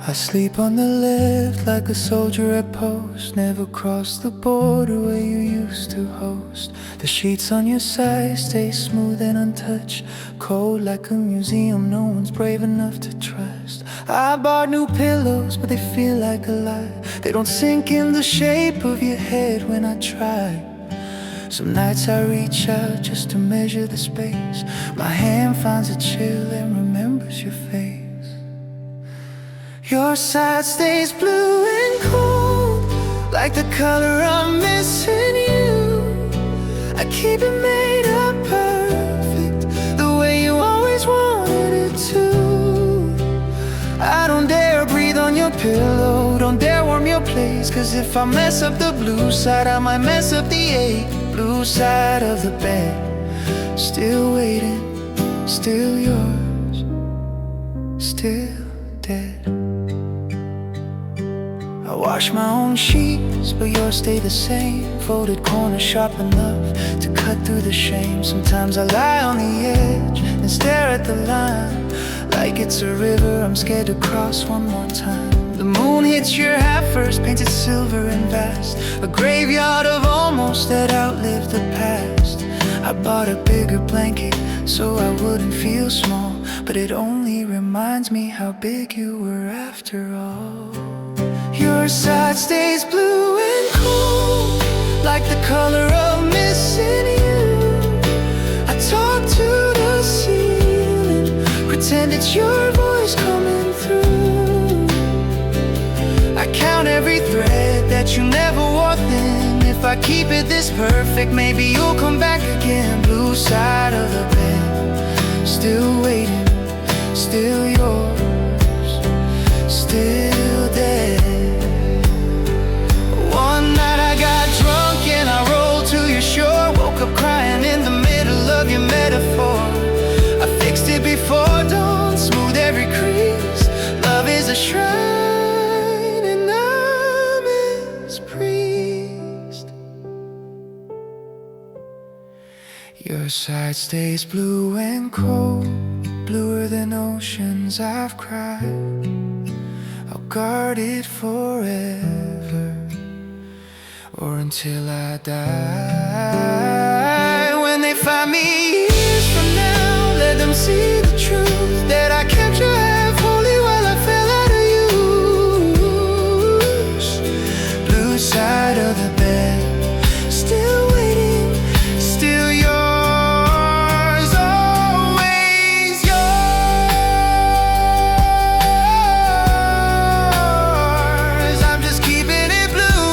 I sleep on the left like a soldier at post. Never cross the border where you used to host. The sheets on your side stay smooth and untouched, cold like a museum no one's brave enough to trust. I bought new pillows but they feel like a lie. They don't sink in the shape of your head when I try. Some nights I reach out just to measure the space. My hand finds a chill and remembers your face. Your side stays blue and cold, like the color I'm missing you. I keep it made up perfect, the way you always wanted it to. I don't dare breathe on your pillow, don't dare warm your place, 'cause if I mess up the blue side, I might mess up the ache. Blue side of the bed, still waiting, still yours, still dead. I wash my own sheets, but yours stay the same. Folded corners sharp enough to cut through the shame. Sometimes I lie on the edge and stare at the line, like it's a river I'm scared to cross one more time. The moon hits your hat first, painted silver and vast, a graveyard of almost that outlived the past. I bought a bigger blanket so I wouldn't feel small, but it only reminds me how big you were after all. Your side stays blue and cold, like the color of missing you. I talk to the ceiling, pretend it's your voice coming through. I count every thread that you never wore thin. If I keep it this perfect, maybe you'll come back again. Blue side of the bed, still waiting, still yours, still dead. One night I got drunk and I rolled to your shore. Woke up crying in the middle of your metaphor. I fixed it before dawn, smooth every crease. Love is a shrine and I'm its priest. Your side stays blue and cold, bluer than oceans I've cried. I'll guard it forever, or until I die. When they find me years from now, let them see the truth, that I kept your half holy while I fell out of use. Blue side of the bed, still waiting, still yours, always yours. I'm just keeping it blue,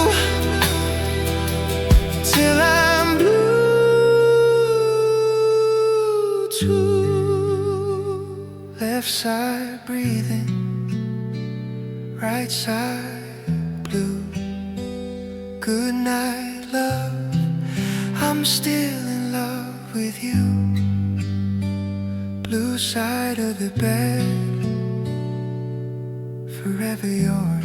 side breathing, right side blue. Good night, love, I'm still in love with you. Blue side of the bed, forever yours.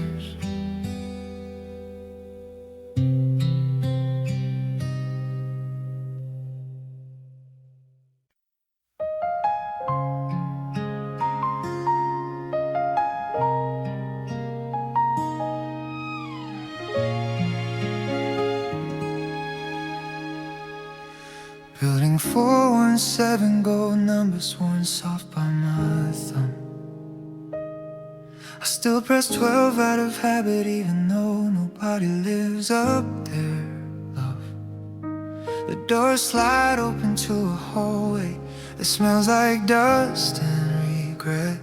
Building 417, gold numbers worn soft by my thumb. I still press 12 out of habit, even though nobody lives up there, love. The doors slide open to a hallway that smells like dust and regret.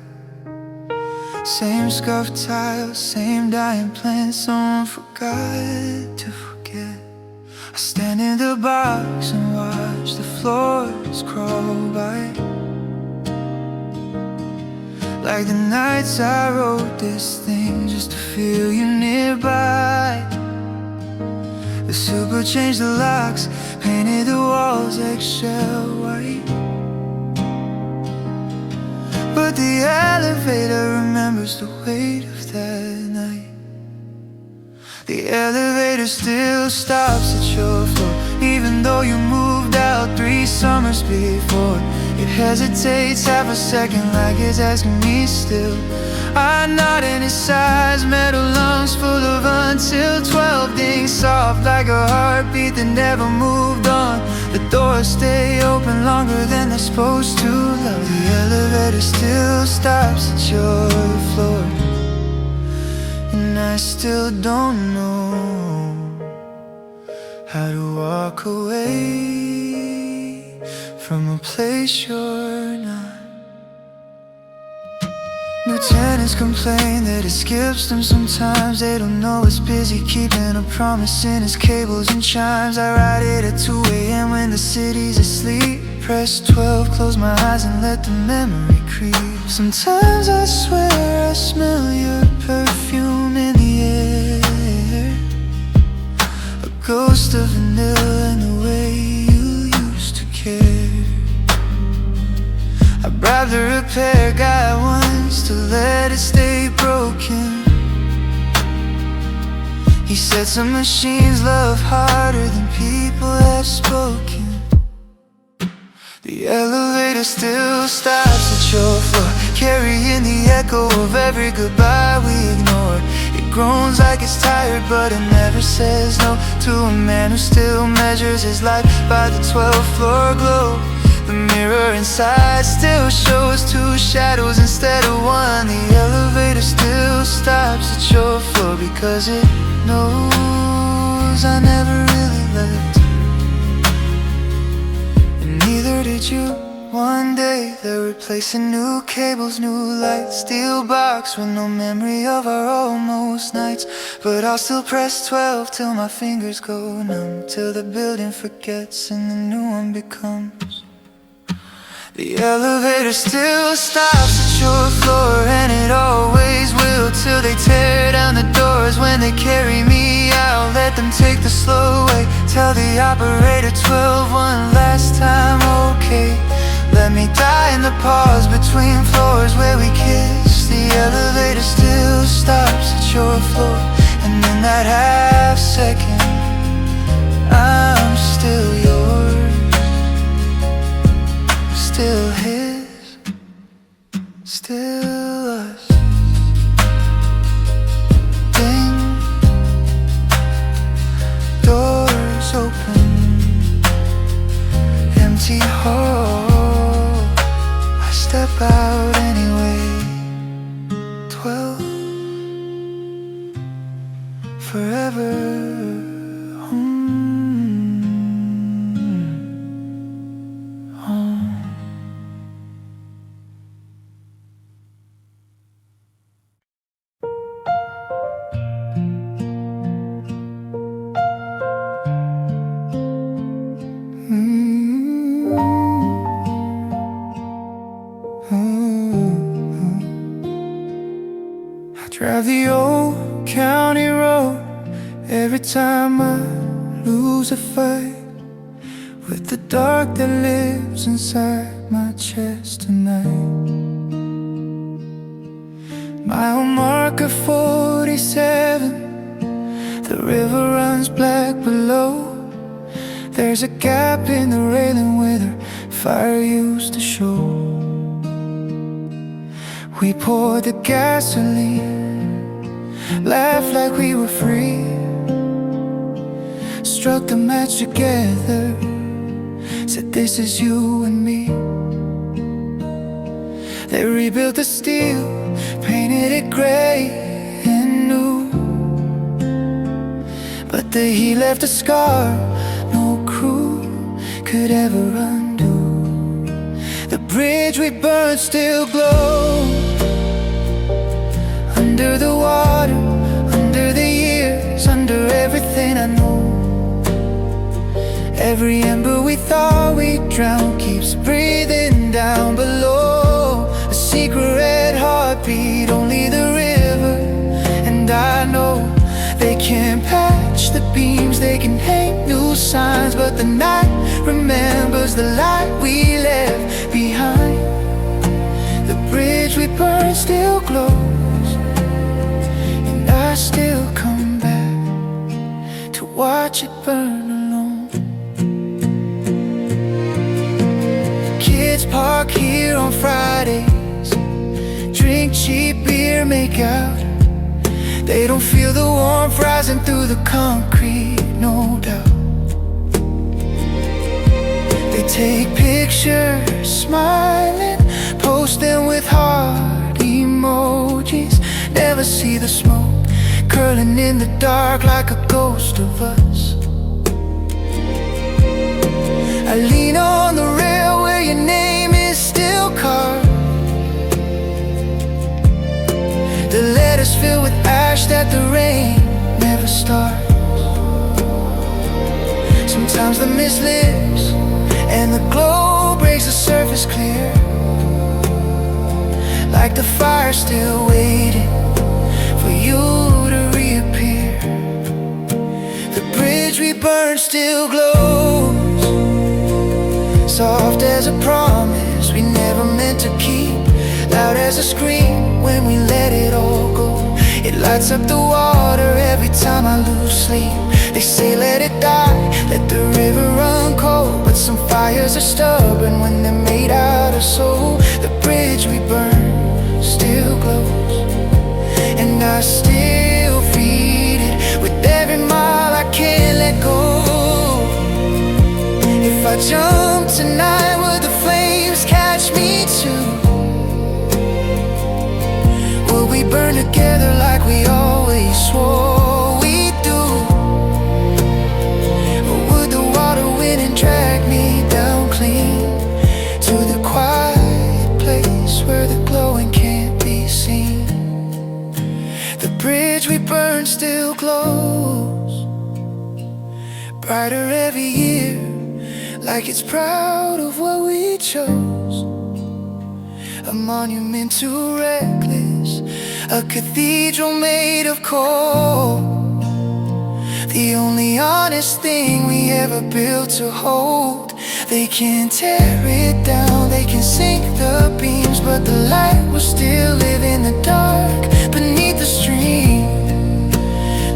Same scuffed tiles, same dying plants someone forgot to forget. I stand in the box and watch the floors crawl by, like the nights I wrote this thing just to feel you nearby. The super changed the locks, painted the walls eggshell white, but the elevator remembers the weight of that night. The elevator still stops at your floor, even though you moved out 3 summers before. It hesitates half a second like it's asking me still. I nod and it sighs, metal lungs full of until 12 dings soft like a heartbeat that never moved on. The doors stay open longer than they're supposed to, love. The elevator still stops at your floor, and I still don't know how to walk away from a place you're not. New tenants complain that it skips them sometimes. They don't know it's busy keeping a promise in its cables and chimes. I write it at 2 a.m. when the city's asleep. Press 12, close my eyes and let the memory creep. Sometimes I swear I smell your perfume in the air, a ghost of vanilla in the way you used to care. I bribed the repair guy once to let it stay broken. He said some machines love harder than people have spoken. The elevator still stops at your floor, carrying the echo of every goodbye we ignored. It groans like it's tired, but it never says no to a man who still measures his life by the 12th floor globe. The mirror inside still shows 2 shadows instead of 1. The elevator still stops at your floor because it knows I never really left, and neither did you. One day they're replacing new cables, new lights, steel box with no memory of our almost nights. But I'll still press 12 till my fingers go numb, till the building forgets and the new one becomes. The elevator still stops at your floor, and it always will, till they tear down the doors when they carry me out. Let them take the slow way, tell the operator 12 one last time, okay. Let me die in the pause between floors where we kiss. The elevator still stops at your floor, and in that half second I'm still yours, still his, still us. Ding, doors open, empty hall. I step out anyway. 12, forever. Drive the old county road every time I lose a fight with the dark that lives inside my chest tonight. Mile marker 47, the river runs black below. There's a gap in the railing where the fire used to show. We poured the gasoline, laughed like we were free, struck the match together, said this is you and me. They rebuilt the steel, painted it gray and new, but the heat left a scar no crew could ever undo. The bridge we burned still glows under the water, under the years, under everything I know. Every ember we thought we'd drown keeps breathing down below. A secret red heartbeat, only the river and I know. They can't patch the beams, they can hang new signs, but the night remembers the light we left behind. The bridge we burned still glows, and I still come back to watch it burn alone. Kids park here on Fridays, drink cheap beer, make out. They don't feel the warmth rising through the concrete, no doubt. They take pictures, smiling, post them with heart emojis. Never see the smoke curling in the dark like a ghost of us. I lean on the rail where your name is still carved. The letters filled with ash that the rain never starts. Sometimes the mist lifts and the glow breaks the surface clear, like the fire still waiting for you to reappear. The bridge we burned still glows, soft as a promise we never meant to keep, loud as a scream when we let it all go. It lights up the water every time I lose sleep. They say let it die, let the river run cold, but some fires are stubborn when they're made out of soul. The bridge we burn still glows, and I still feed it with every mile I can't let go. If I jump tonight, would the flames catch me too? Will we burn together like we always swore we'd do? Or would the water win and drag me down clean to the quiet place where the glowing can't be seen? The bridge we burned still glows, brighter every year, like it's proud of what we chose. A monument to reckless, a cathedral made of coal, the only honest thing we ever built to hold. They can tear it down, they can sink the beams, but the light will still live in the dark beneath the stream.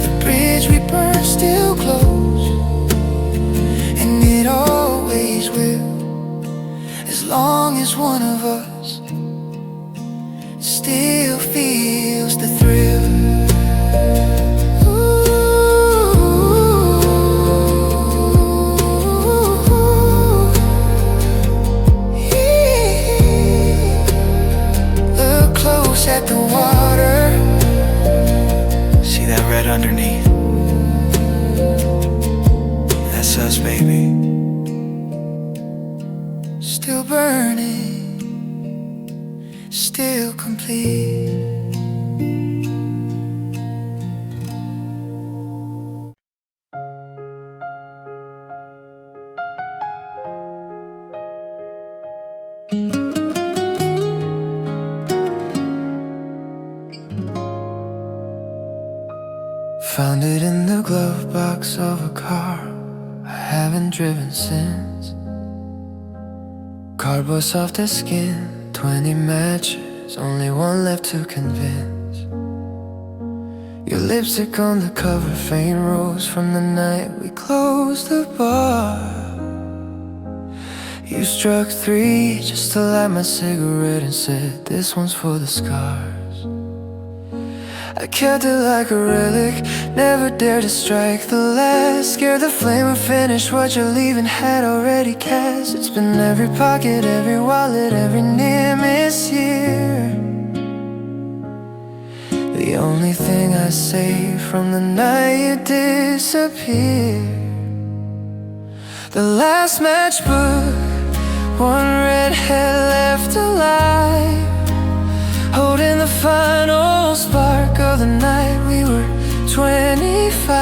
The bridge we burned still glows, and it always will, as long as one of us still feels the thrill. Look close at the water, see that red underneath? That's us, baby. Still burning, still complete. Found it in the glove box of a car I haven't driven since. Cardboard soft as skin, 20 matches, only one left to convince. Your lipstick on the cover, faint rose from the night we closed the bar. You struck 3 just to light my cigarette and said, this one's for the scars. I kept it like a relic, never dared to strike the last. Scared the flame would finish what you're leaving had already cast. It's been every pocket, every wallet, every near miss year. The only thing I saved from the night you disappeared. The last matchbook, one redhead left alive, holding the final spark of the night we were 25.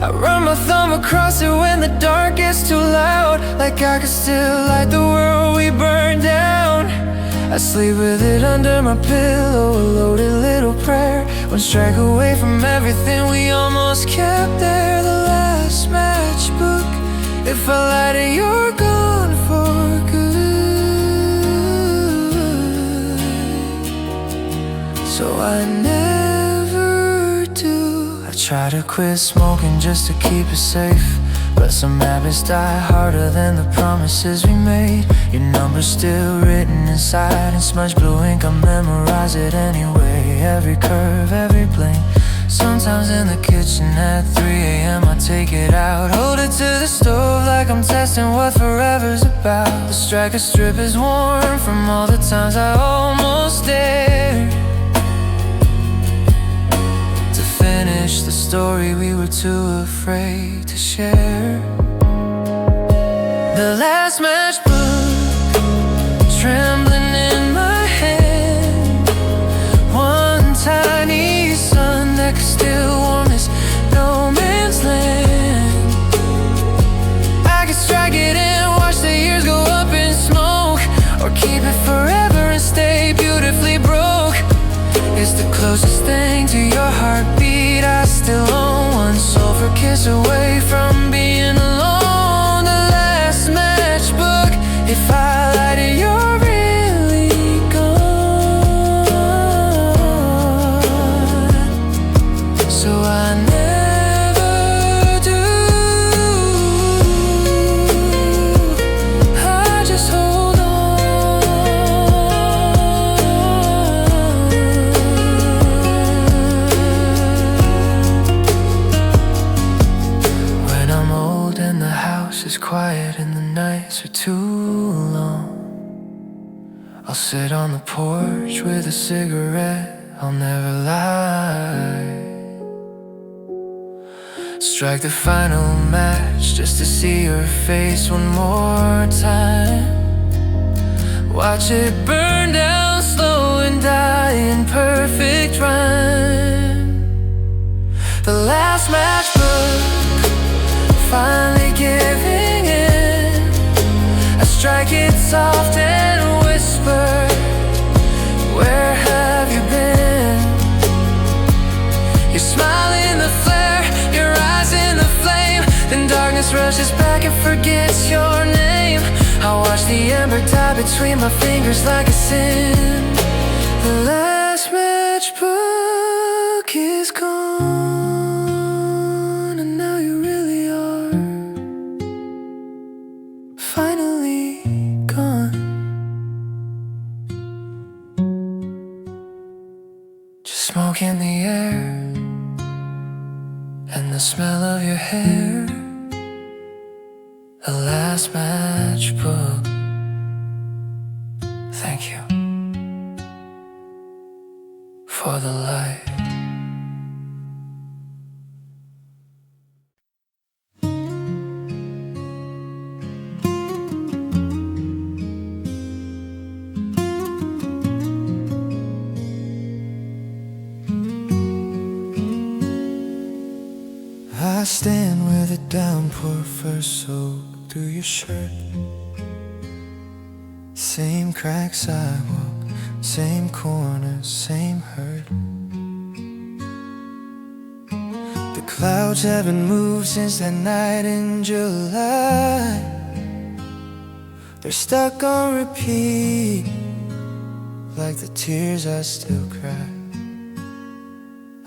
I run my thumb across it when the dark gets too loud, like I could still light the world we burned down. I sleep with it under my pillow, a loaded little prayer, one strike away from everything we almost kept there. The last matchbook, if I light it you're gone for good. So I never do. I try to quit smoking just to keep it safe, but some habits die harder than the promises we made. Your number's still written inside in smudge blue ink, I memorize it anyway. Every curve, every blink. Sometimes in the kitchen at 3 a.m. I take it out, hold it to the stove like I'm testing what forever's about. The striker strip is worn from all the times I almost dared to finish the story we were too afraid to share. The last matchbook, trembling in my hand, one tiny sun that could still warm this no man's land. I could strike it and watch the years go up in smoke, or keep it forever and stay beautifully broke. It's the closest thing to your heartbeat I still own, one soul for kiss away from being alone. The last matchbook, if I light it you're really gone. So I never do. I just hold on. When I'm old and the house is quiet and the nights are too long, I'll sit on the porch with a cigarette, I'll never lie. Strike the final match just to see your face one more time. Watch it burn down slow and die in perfect rhyme. The last matchbook, finally giving in. I strike it soft and whisper, where have you been? Your smile in the flare, your eyes in the flame, then darkness rushes back and forgets your name. I watch the ember die between my fingers like a sin. The last matchbook is gone, and now you really are finally gone. Just smoke in the air and the smell of your hair. The last matchbook. Thank you for the light. I stand where the downpour first soaked through your shirt. Same cracked sidewalk, same corners, same hurt. clouds haven't moved since that night in July. They're stuck on repeat, like the tears I still cry.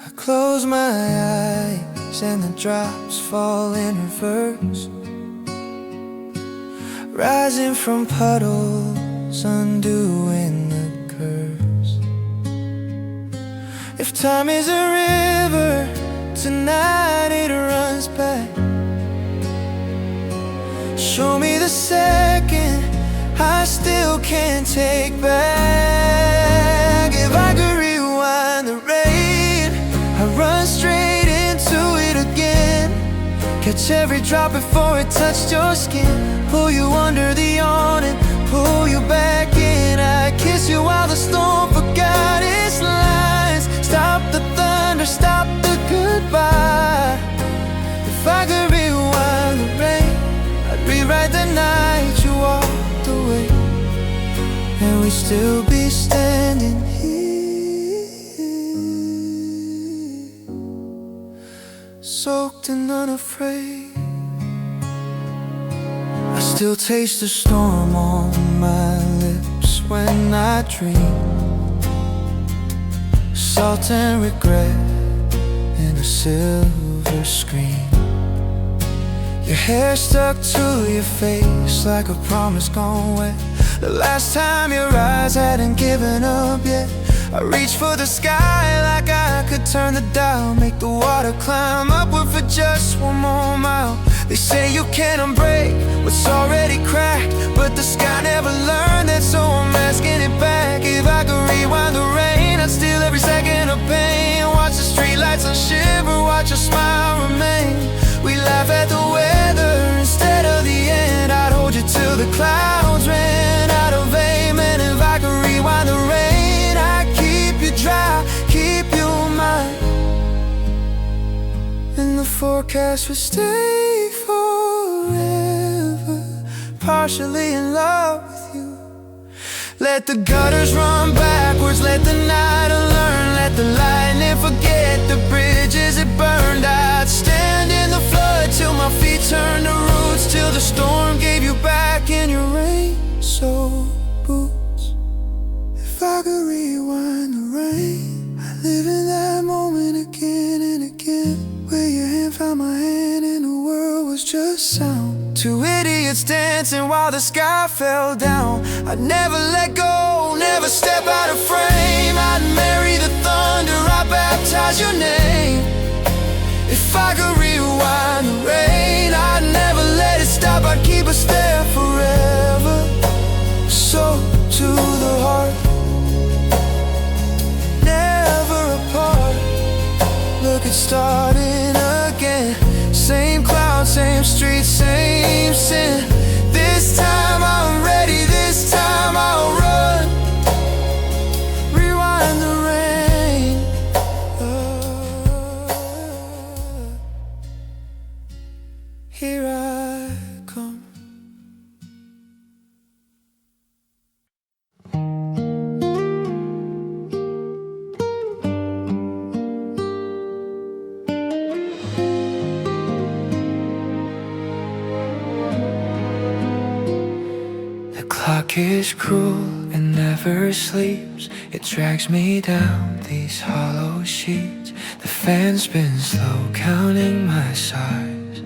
I close my eyes and the drops fall in reverse, rising from puddles, undoing the curves. If time is a river, tonight it runs back. Show me the second I still can't take back. If I could rewind the rain, I'd run straight into it again. Catch every drop before it touched your skin. Pull you under the awning, pull you back in. I kiss you while the storm forgot its lines. Stop the thunder, stop the goodbye. If I could rewind the rain, I'd rewrite the night you walked away, and we'd still be standing here, soaked and unafraid. I still taste the storm on my lips when I dream. Salt and regret in a silver screen. Your hair stuck to your face like a promise gone wet. The last time your eyes hadn't given up yet. I reached for the sky like I could turn the dial, make the water climb upward for just one more mile. They say you can't unbreak what's already cracked, but the sky never learned that, so I'm asking it back. If I could rewind the rain, I'd steal every second of pain. Watch the streetlights unshiver, watch your smile remain. We laugh at the weather instead of the end. I'd hold you till the clouds ran out of aim. And if I could rewind the rain, I'd keep you dry, keep you mine, and the forecast would stay forever, partially in love with you. Let the gutters run backwards, let the night unlearn, let the lightning forget the bridges it burned. I'd stand in the flood till my feet turned to roots, till the storm gave you back in your rain-soaked boots. If I could rewind the rain, I'd live in that moment again and again, where your hand found my hand and the world was just sound. Two idiots dancing while the sky fell down. I'd never let go, never step out of frame. I'd marry the thunder, I'd baptize your name. If I could rewind the rain, I'd never let it stop, I'd keep us there forever. So to the heart, never apart. Look, it's starting again. Same cloud, same street, same sin. This time I'm ready, this time I'll run. Rewind the rain. Here I come. The clock is cruel and never sleeps. It drags me down these hollow sheets. The fan spins slow, counting my sighs,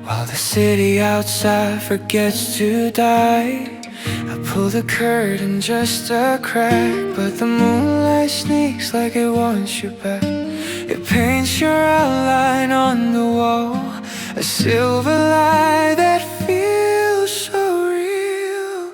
while the city outside forgets to die. I pull the curtain just a crack, but the moonlight sneaks like it wants you back. It paints your outline on the wall, a silver light that feels so real.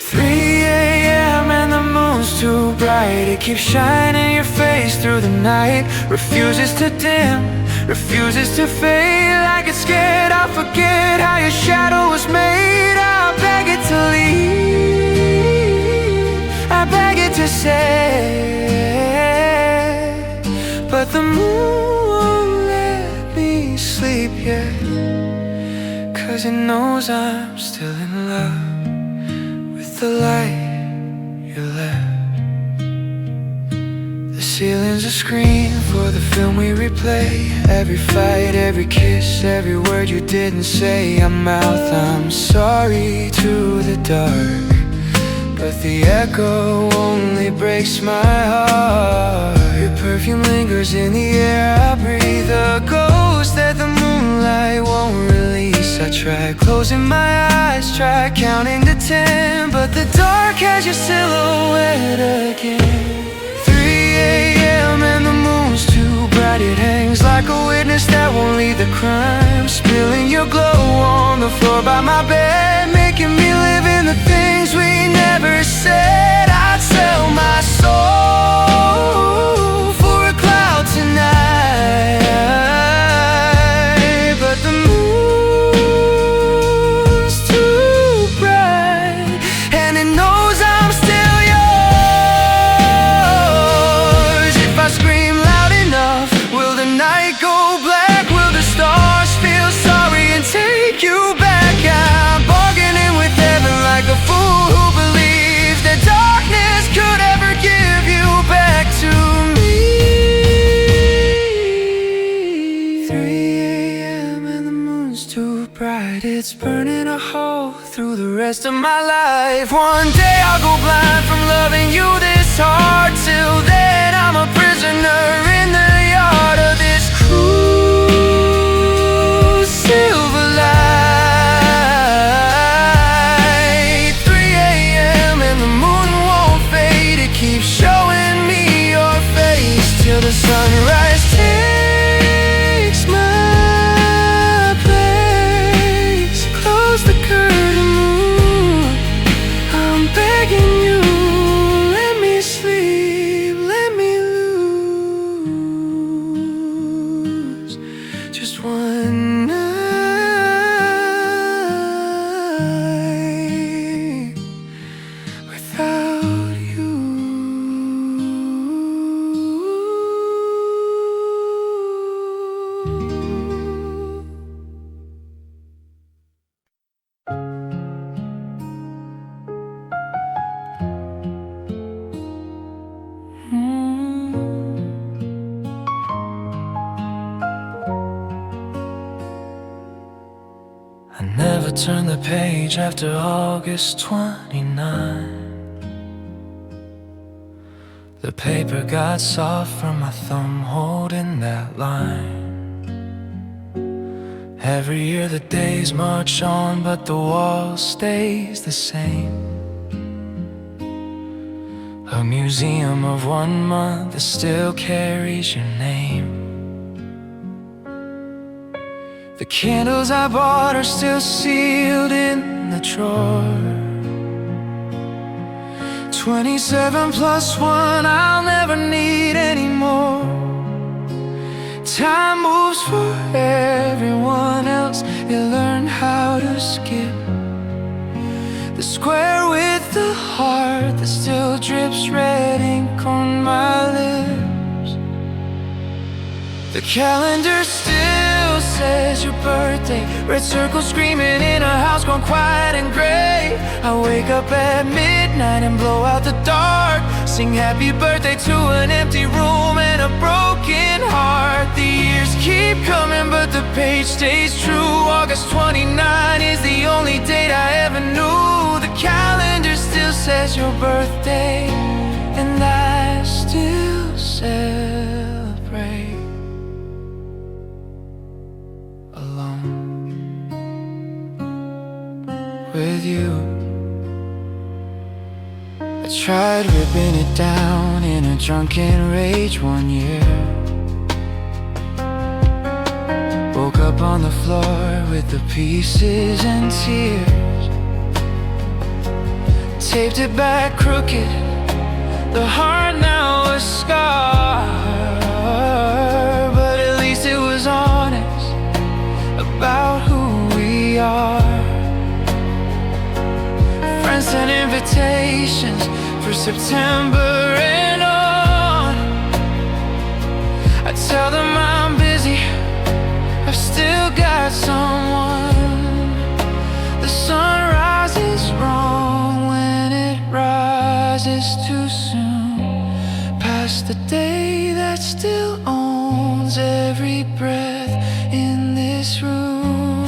3 a.m. and the moon's too bright. It keeps shining your face through the night. Refuses to dim, refuses to fade. Like it's scared I'll forget how your shadow was made. I beg it to leave, I beg it to say, but the moon won't let me sleep yet, 'cause it knows I'm still in love with the light you left. The ceiling's a screen for the film we replay. Every fight, every kiss, every word you didn't say. I mouth I'm sorry to the dark, but the echo only breaks my heart. Your perfume lingers in the air I breathe, a ghost that the moonlight won't release. I try closing my eyes, try counting to 10, but the dark has your silhouette again. 3 a.m. and the moon's too bright, it hangs like a witness that won't lead the crime. Spilling your glow on the floor by my bed, making me live in the things we never said. I'd sell my soul for a cloud tonight, but the moon's too bright and it knows I'm still yours. If I scream loud enough, will the night go black? Will the stars feel sorry and take you back? I'm bargaining with heaven like a fool who believes that darkness could ever give you back to me. 3 a.m. and the moon's too bright, it's burning a hole through the rest of my life. One day I'll go blind from loving you this hard. Till then I'm a prisoner in the yard of this cruel silver light. 3 a.m. and the moon won't fade, it keeps showing me your face till the sunrise takes my place. Close the curtain, moon, I'm begging you, let me sleep, let me lose just one night without you. I never turned the page after August 29. The paper got soft from my thumb holding that line. Every year the days march on, but the wall stays the same. A museum of 1 month that still carries your name. The candles I bought are still sealed in the drawer. 27 plus 1, I'll never need anymore. Time moves for everyone else, you learn how to skip the square with the heart that still drips red ink on my lips. The calendar still says your birthday, red circle screaming in a house gone quiet and gray. I wake up at midnight and blow out the dark, sing happy birthday to an empty room and a broken heart. The years keep coming but the page stays true. August 29 is the only date I ever knew. The calendar still says your birthday, and I still celebrate alone with you. I tried ripping it down in a drunken rage 1 year. Woke up on the floor with the pieces and tears. Taped it back crooked, the heart now a scar, but at least it was honest about who we are. Friends sent invitations for September and on. I tell them I'm busy, I've still got someone. The sun rises wrong when it rises too soon. Past past the day that still owns every breath in this room.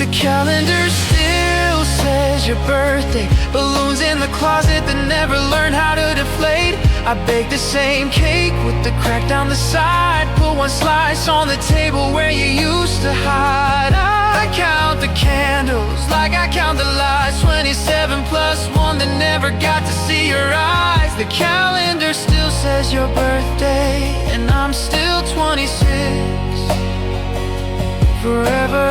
The calendar still says your birthday. Balloons in the closet that never learned how to deflate. I bake the same cake with the crack down the side. Put one slice on the table where you used to hide. I count the candles like I count the lights. 27 plus one that never got to see your eyes. The calendar still says your birthday, and I'm still 26 forever.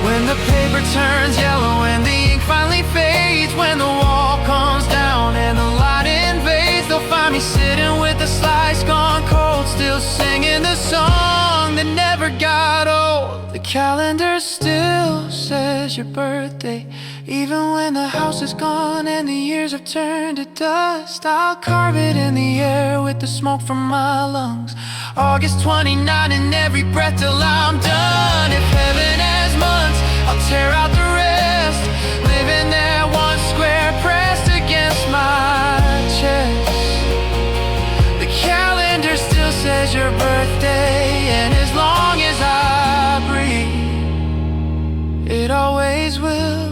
When the paper turns yellow and the ink finally fades, when the wall comes down and the light invades, they'll find me sitting with the slice gone cold, still singing the song that never got old. The calendar still says your birthday, even when the house is gone and the years have turned to dust. I'll carve it in the air with the smoke from my lungs. August 29 and every breath till I'm done. If heaven has months, I'll tear out the rest, living there one square pressed against my chest. The calendar still says your birthday, and as long as I breathe, it always will.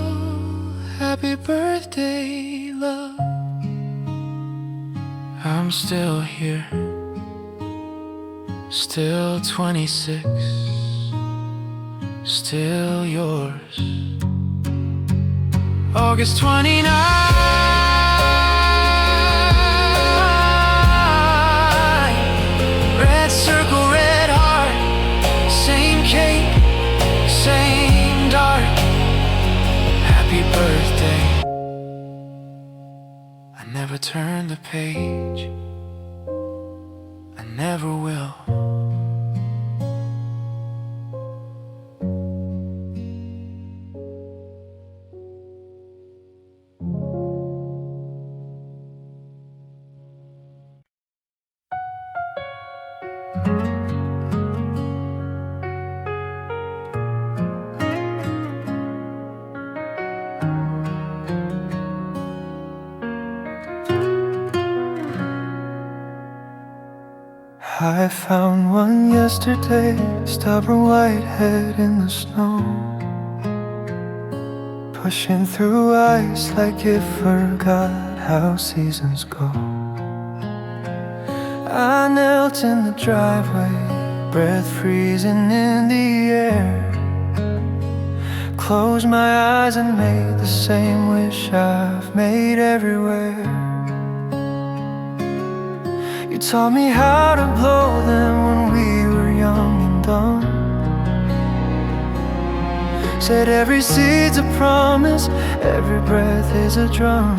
Happy birthday, love. I'm still here, still 26, still yours. August 29, red circle, red heart, same cake, same dark. Happy birthday. I never turned the page, I never will. I found one yesterday, stubborn white head in the snow, pushing through ice like it forgot how seasons go. I knelt in the driveway, breath freezing in the air, closed my eyes and made the same wish I've made everywhere. You taught me how to blow them when we were young and dumb. Said every seed's a promise, every breath is a drum.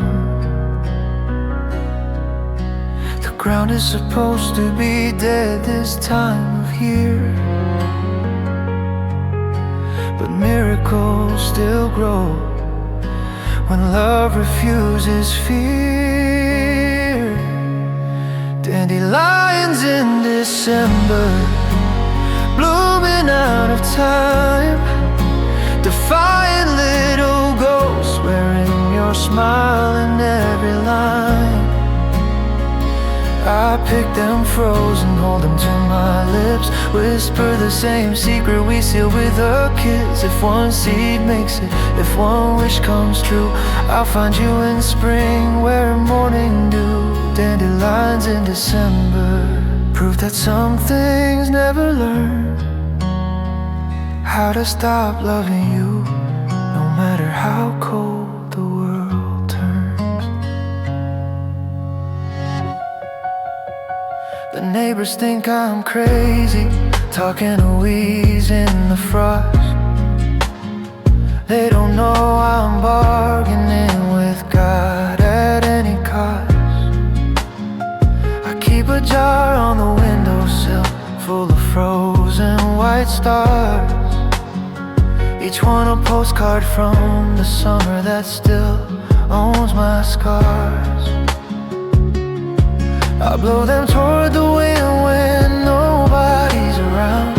The ground is supposed to be dead this time of year, but miracles still grow when love refuses fear. Dandelions in December, blooming out of time, defying little ghosts, wearing your smile in every line. I pick them frozen, hold them to my lips, whisper the same secret we seal with the kids. If one seed makes it, if one wish comes true, I'll find you in spring where morning dew. Dandelions in December, proof that some things never learn how to stop loving you, no matter how cold the world turns. The neighbors think I'm crazy, talking a wheeze in the frost. They don't know I'm bargaining with God at any cost. Keep a jar on the windowsill full of frozen white stars, each one a postcard from the summer that still owns my scars. I blow them toward the wind when nobody's around,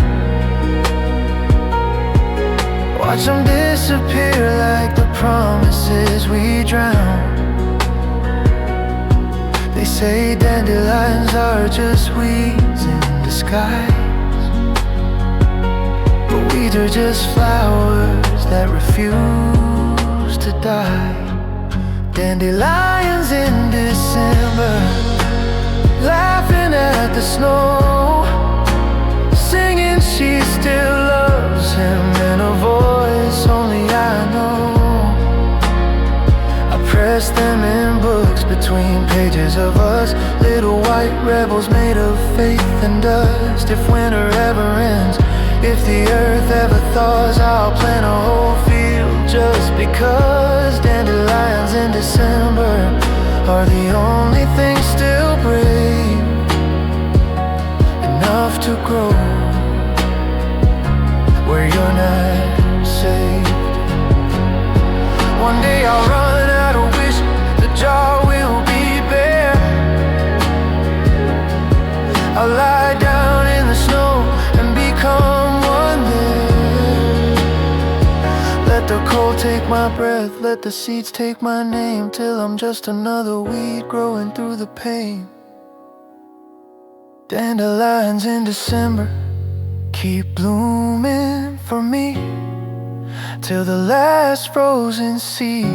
Watch them disappear like the promises we drown. They say dandelions are just weeds in disguise, but weeds are just flowers that refuse to die. Dandelions in December, laughing at the snow, singing she still loves him in a voice only I know. I press them in books between pages of us, little white rebels made of faith and dust. If winter ever ends, if the earth ever thaws, I'll plant a whole field just because. Dandelions in December are the only thing still brave enough to grow where you're not safe. One day I'll run out of wish, the jar will be bare. I'll lie down in the snow and become one there. Let the cold take my breath, let the seeds take my name, till I'm just another weed growing through the pain. Dandelions in December keep blooming for me, till the last frozen seed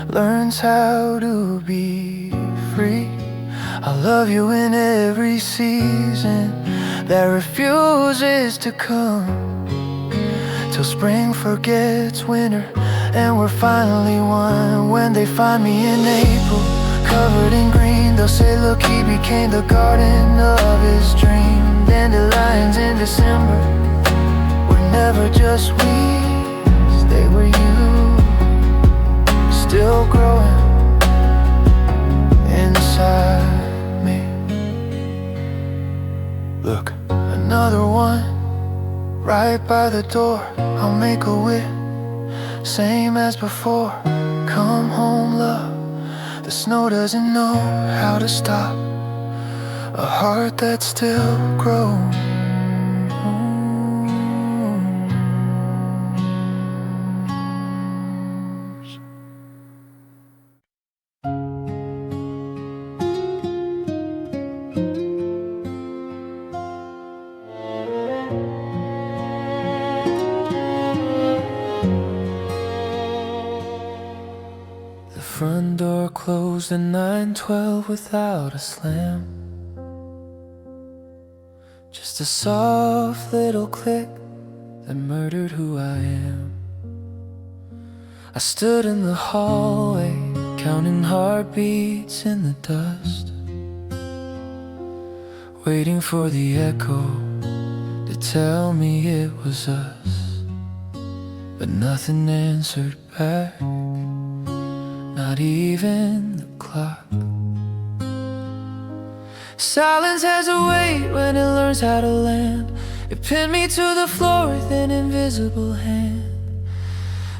learns how to be free. I love you in every season that refuses to come, till spring forgets winter and we're finally one. When they find me in April, covered in green, they'll say, look, he became the garden of his dream. Dandelions in December were never just weeds, they were you, still growing inside me. Look, another one right by the door. I'll make a wish, same as before. Come home, love. The snow doesn't know how to stop a heart that still grows. The front door closed at 9:12 without a slam. Just a soft little click that murdered who I am. I stood in the hallway, counting heartbeats in the dust, waiting for the echo to tell me it was us. But nothing answered back, not even the clock. Silence has a weight when it learns how to land. It pinned me to the floor with an invisible hand.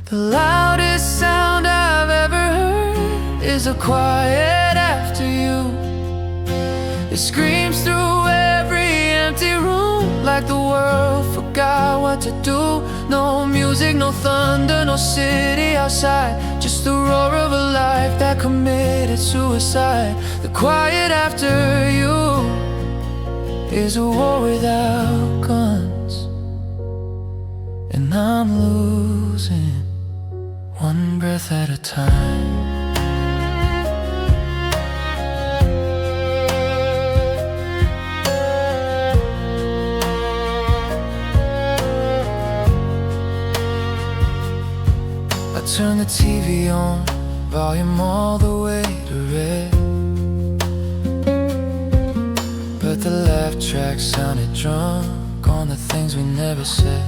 The loudest sound I've ever heard is a quiet after you. It screams through every empty room, like the world forgot what to do. No music, no thunder, no city outside, just the roar of a life that committed suicide. The quiet after you is a war without guns, and I'm losing one breath at a time. I turn the TV on, volume all the way to red, but the laugh track sounded drunk on the things we never said.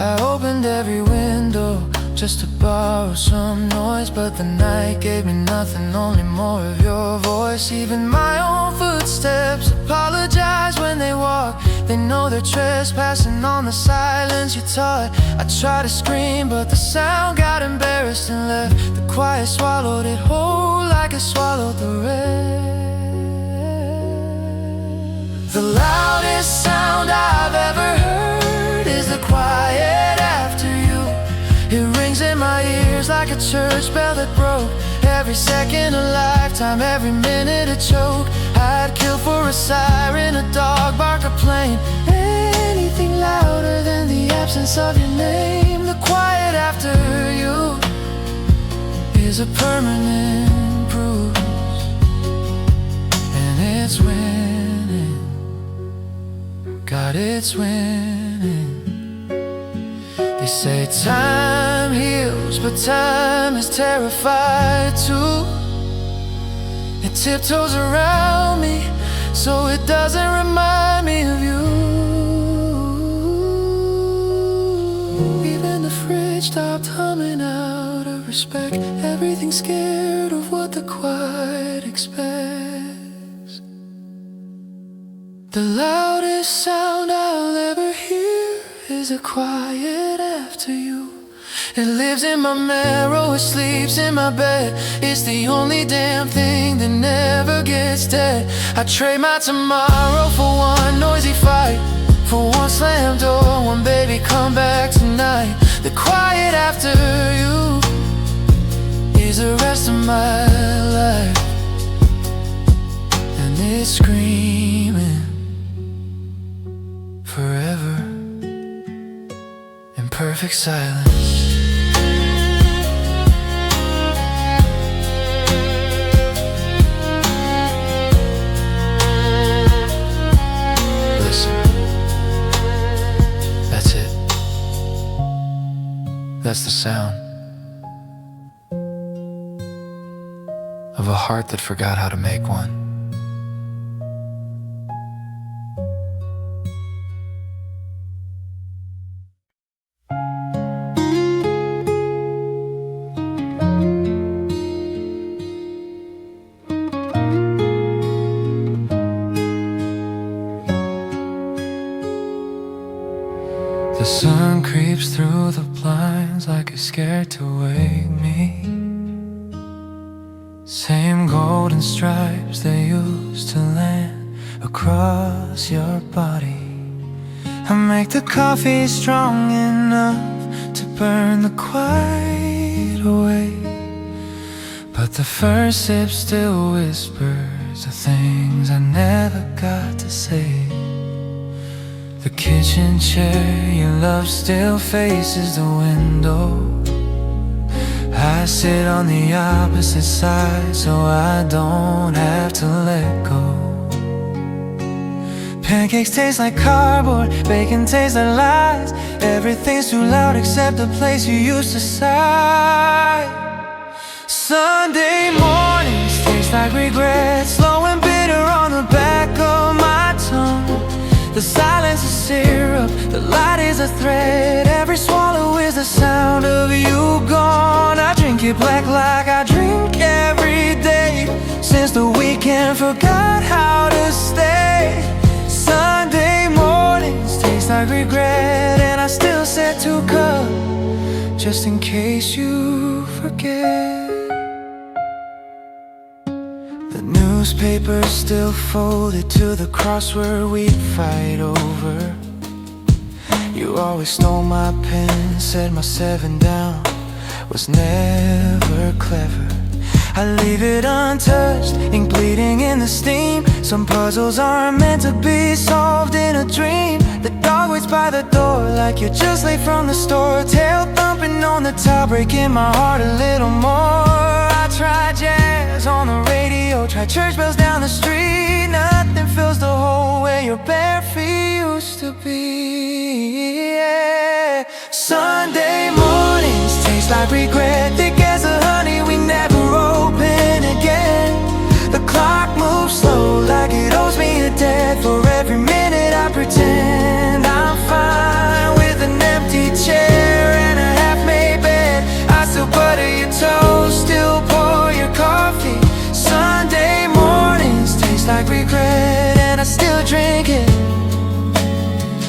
I opened every window just to borrow some noise, but the night gave me nothing, only more of your voice. Even my own footsteps apologize when they walk. They know they're trespassing on the silence you taught. I tried to scream, but the sound got embarrassed and left. The quiet swallowed it whole like it swallowed the rest. The loudest sound I've ever heard is the quiet a church bell that broke. Every second a lifetime, every minute a choke. I'd kill for a siren, a dog bark, a plane, anything louder than the absence of your name. The quiet after you is a permanent bruise, and it's winning. God, it's winning. They say time heals, but time is terrified too. It tiptoes around me, so it doesn't remind me of you. Even the fridge stopped humming out of respect. Everything's scared of what the quiet expects. The loudest sound I'll ever hear is a quiet after you. It lives in my marrow, it sleeps in my bed. It's the only damn thing that never gets dead. I trade my tomorrow for one noisy fight, for one slam door, one baby come back tonight. The quiet after you is the rest of my life, and it's screaming forever in perfect silence. Listen, that's it. That's the sound of a heart that forgot how to make one. The sun creeps through the blinds like it's scared to wake me. Same golden stripes they used to land across your body. I make the coffee strong enough to burn the quiet away, but the first sip still whispers the things I never got to say. The kitchen chair you love still faces the window. I sit on the opposite side so I don't have to let go. Pancakes taste like cardboard, bacon tastes like lies. Everything's too loud except the place you used to sigh. Sunday mornings taste like regret, slow and bitter on the back of my tongue. The silence is syrup, the light is a thread. Every swallow is the sound of you gone. I drink it black like I drink every day, since the weekend forgot how to stay. Sunday mornings taste like regret, and I still set 2 cups just in case you forget. The newspaper's still folded to the crossword we'd fight over. You always stole my pen, said my 7 down was never clever. I leave it untouched, ink bleeding in the steam. Some puzzles aren't meant to be solved in a dream. The dog waits by the door like you're just late from the store. Tail thumping on the tile, breaking my heart a little more. I tried jazz on the radio, tried church bells down the street. Nothing fills the hole where your bare feet used to be. Yeah. Sunday mornings taste like regret, thick as the honey we never open again. The clock moves slow like it owes me a debt. For every minute I pretend I'm fine with an empty chair and a half-made bed. I still butter your toast, still pour your coffee. Sunday mornings taste like regret, and I still drink it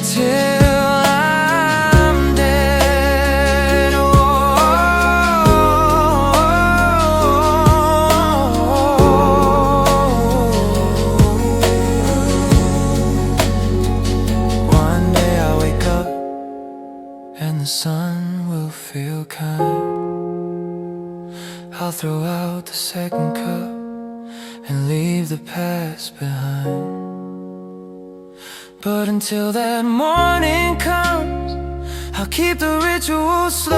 till I'm dead. Oh, one day I'll wake up and the sun will feel kind. I'll throw out the second cup and leave the past behind. But until that morning comes, I'll keep the ritual slow.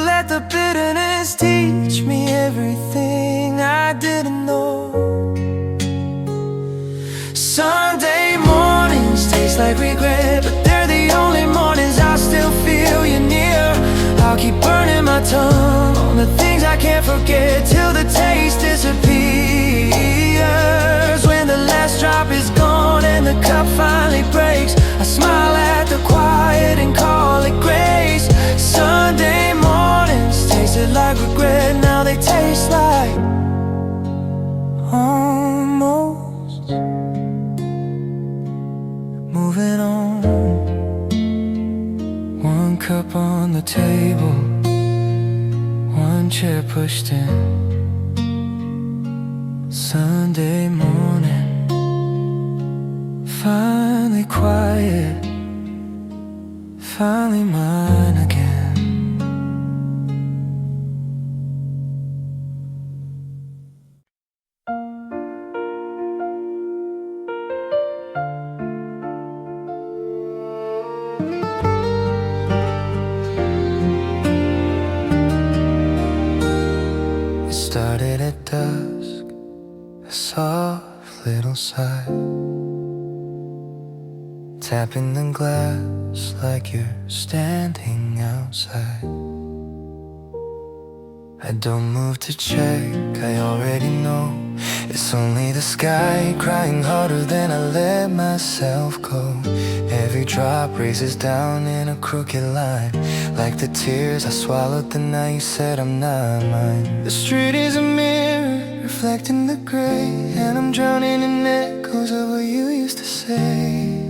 Let the bitterness teach me everything I didn't know. Sunday mornings taste like regret, but they're the only mornings I still feel you near. I'll keep burning my tongue on the things I can't forget till the taste disappears. When the last drop is gone and the cup finally breaks, I smile at the quiet and call it grace. Sunday mornings tasted like regret, now they taste like almost. Moving on, one cup on the table, one chair pushed in. Sunday morning, finally quiet, finally mine again. It started at dusk, a soft little sigh, tapping the glass like you're standing outside. I don't move to check, I already know it's only the sky crying harder than I let myself go. Every drop races down in a crooked line, like the tears I swallowed the night you said I'm not mine. The street is a mirror reflecting the gray, and I'm drowning in echoes of what you used to say.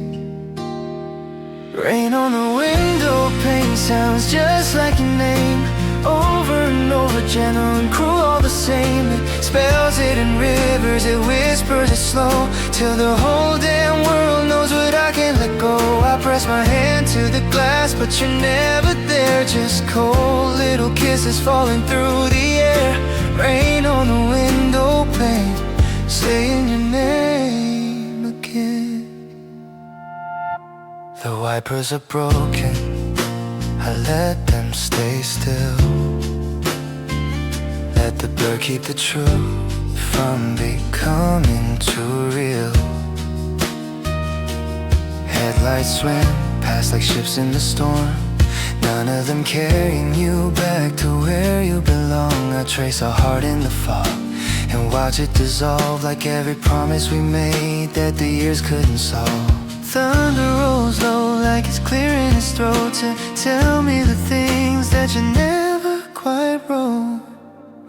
Rain on the window pane sounds just like your name, over and over, gentle and cruel all the same. It spells it in rivers, it whispers it slow, till the whole damn world knows what I can't let go. I press my hand to the glass, but you're never there, just cold little kisses falling through the air. Rain on the window pane, saying your name again. The wipers are broken, I let them stay still. Let the blur keep the truth from becoming too real. Headlights swim past like ships in the storm, none of them carrying you back to where you belong. I trace our heart in the fog and watch it dissolve, like every promise we made that the years couldn't solve. Thunder rolls low like it's clearing its throat to tell me the things that you never quite wrote.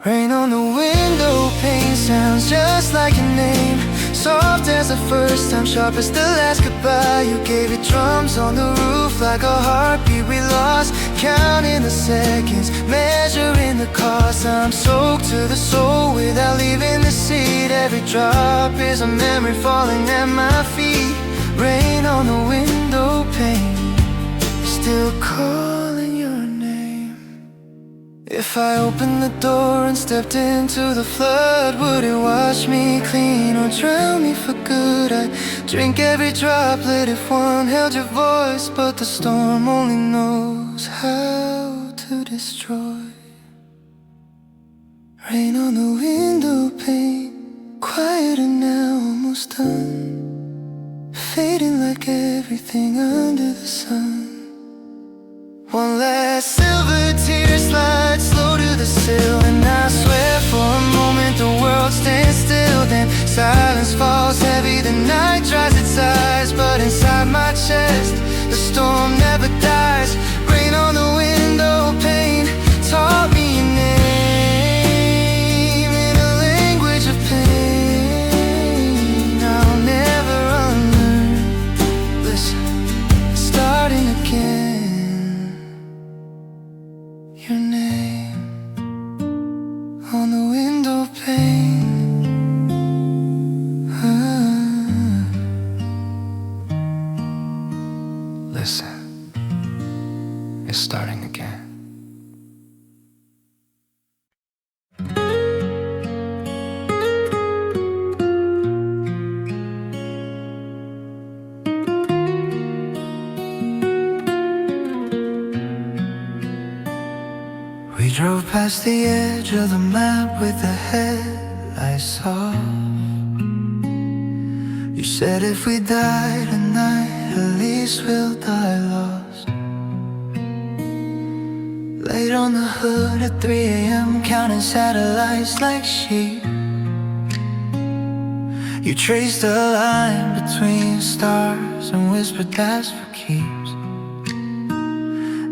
Rain on the window pane sounds just like your name, soft as the first time, sharp as the last goodbye. You gave it drums on the roof like a heartbeat we lost, counting the seconds, measuring the cost. I'm soaked to the soul without leaving the seat. Every drop is a memory falling at my feet. Rain on the window pane, still calling your name. If I opened the door and stepped into the flood, would it wash me clean or drown me for good? I'd drink every droplet if one held your voice, but the storm only knows how to destroy. Rain on the window pane, quieter now, almost done, fading like everything under the sun. One last silver tear slides slow to the sill, and I swear for a moment the world stands still. Then silence falls heavy, the night dries its eyes, but inside my chest the storm never dies. Rain on the window pane taught me your name in a language of pain I'll never unlearn. Listen, starting again. Your name on the window pane. Listen, it's starting again. drove past the edge of the map with the headlights off. You said if we die tonight, at least we'll die lost. Laid on the hood at 3 a.m. counting satellites like sheep. You traced a line between stars and whispered that's for keeps.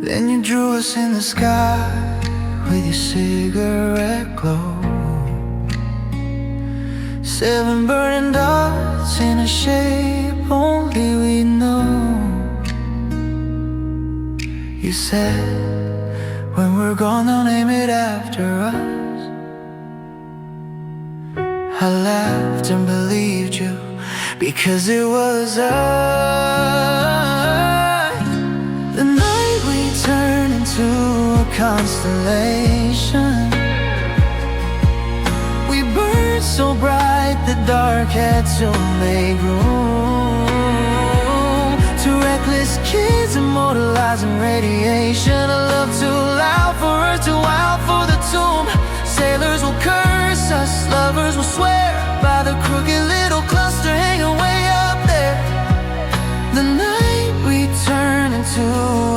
Then you drew us in the sky with your cigarette glow. 7 burning dots in a shape only we know. You said, when we're gone they'll name it after us. I laughed and believed you, because it was us. The night we turned into a constellation. We burned so bright the dark had to make room. 2 reckless kids immortalizing radiation. A love too loud for earth, too wild for the tomb. Sailors will curse us, lovers will swear by the crooked little cluster hanging way up there. The night we turn into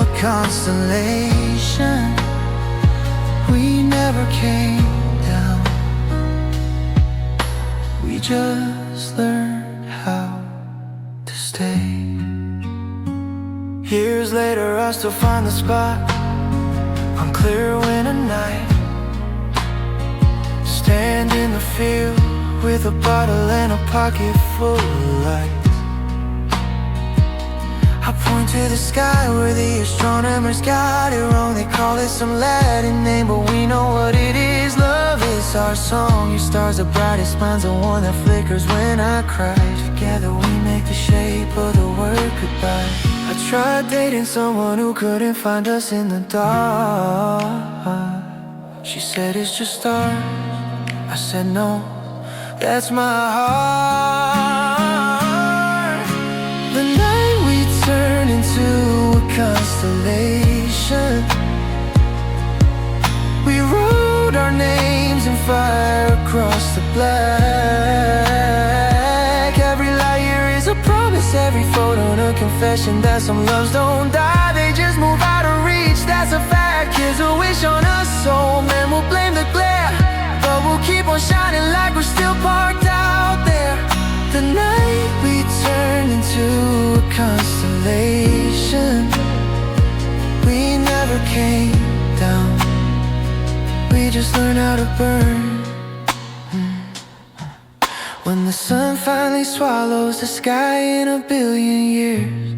a constellation. We never came down. We just learned how to stay. Years later I still find the spot on clear winter night. Stand in the field with a bottle and a pocket full of lights. I point to the sky where the astronomers got it wrong. They call it some Latin name, but we know what it is. Love is our song. Your star's the brightest, mine's the one that flickers when I cry. Together we make the shape of the word goodbye. I tried dating someone who couldn't find us in the dark. She said it's just stars. I said no, that's my heart. The night we turned into a constellation. We wrote our names in fire across the black. Every light year is a promise, every photo a confession that some loves don't die, they just move out of reach, that's a fact. Kids will wish on us, so men will blame the glare, but we'll keep on shining like we're still parked out there. The night we turned into a constellation. We never came down. We just learned how to burn. When the sun finally swallows the sky in a billion years,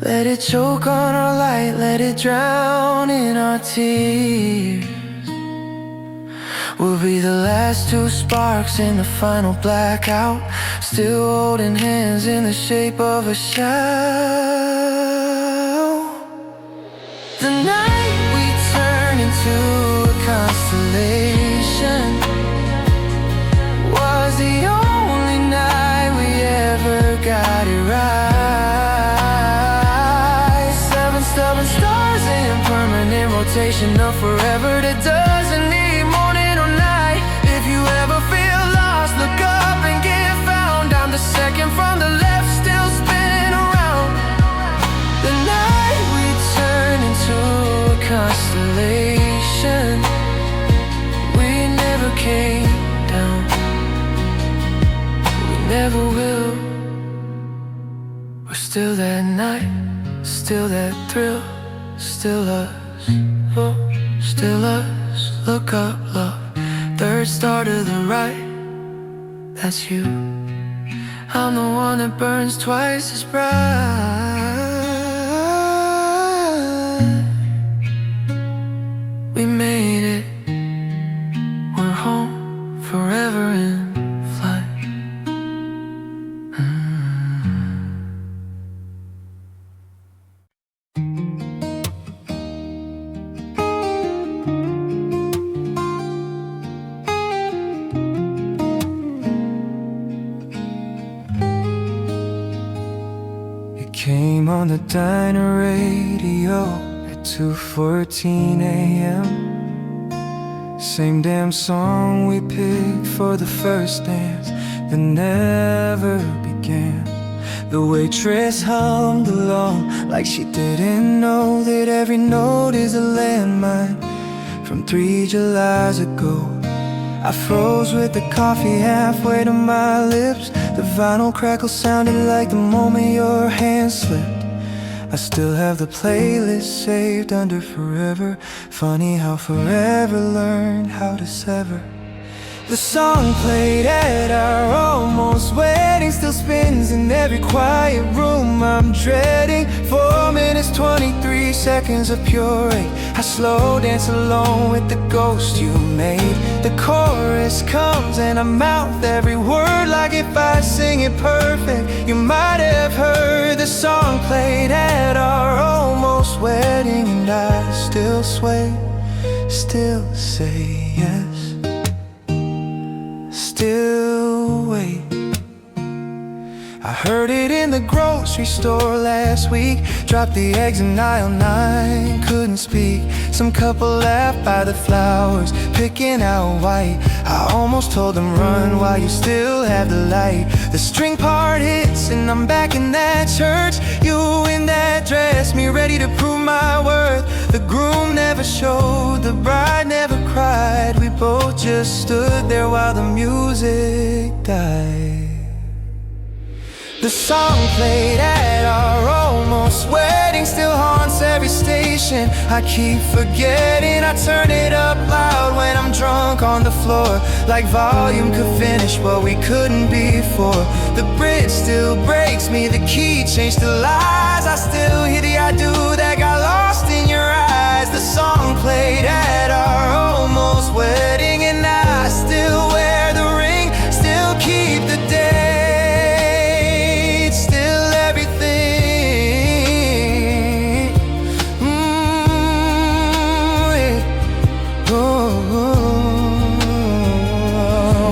let it choke on our light, let it drown in our tears. We'll be the last 2 sparks in the final blackout, still holding hands in the shape of a shout. The night we turn into a constellation was the only night we ever got it right. 7 stubborn stars in permanent rotation, up forever that doesn't need morning or night. If you ever feel lost, look up and get found. I'm the second from the left, still spinning around. The night we turn into a constellation. We never came down. We never will. We're still that night, still that thrill, still us, oh, still us. Look up, love, 3rd star to the right, that's you. I'm the one that burns twice as bright. We made it, we're home forever in flight. Came on the diner radio at 2:14 a.m. Same damn song we picked for the first dance that never began. The waitress hummed along like she didn't know that every note is a landmine from 3 Julys ago. I froze with the coffee halfway to my lips. The vinyl crackle sounded like the moment your hand slipped. I still have the playlist saved under forever. Funny how forever learned how to sever. The song played at our almost wedding still spins in every quiet room I'm dreading. 4 minutes 23 seconds of pure hate. I slow dance alone with the ghost you made. The chorus comes and I mouth every word like if I sing it perfect. You might have heard the song played at our almost wedding, and I still sway, still say yes, still wait. I heard it in the grocery store last week. Dropped the eggs in aisle 9, couldn't speak. Some couple laughed by the flowers, picking out white. I almost told them run while you still have the light. The string part hits and I'm back in that church. You in that dress, me ready to prove my worth. The groom never showed, the bride never cried. We both just stood there while the music died. The song played at our almost wedding still haunts every station. I keep forgetting I turn it up loud when I'm drunk on the floor, like volume could finish what we couldn't before. The bridge still breaks me, the key changed to lies. I still hear the I do that got lost in your eyes. The song played at our almost wedding, and I still wear the ring, still keep the day.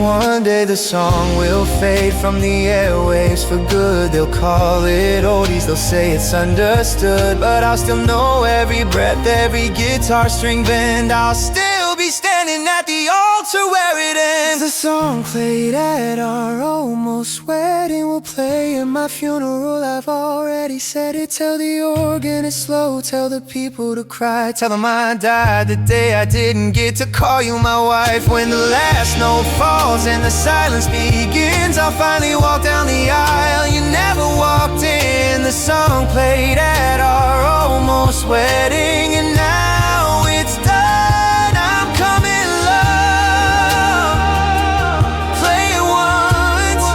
One day the song will fade from the airwaves for good. They'll call it oldies, they'll say it's understood, but I'll still know every breath, every guitar string bend. I'll still be standing at the altar where it ends. The song played at our almost wedding will play at my funeral. I've already said it. Tell the organ it's slow, tell the people to cry. Tell them I died the day I didn't get to call you my wife. When the last note falls and the silence begins, I'll finally walk down the aisle. You never walked in. The song played at our almost wedding, and now it's done. I'm coming love. Play it once.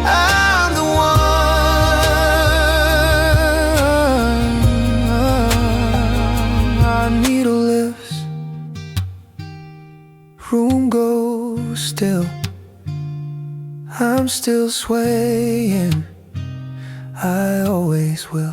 I'm the one. Our needle lifts, room goes still. I'm still swaying, I always will.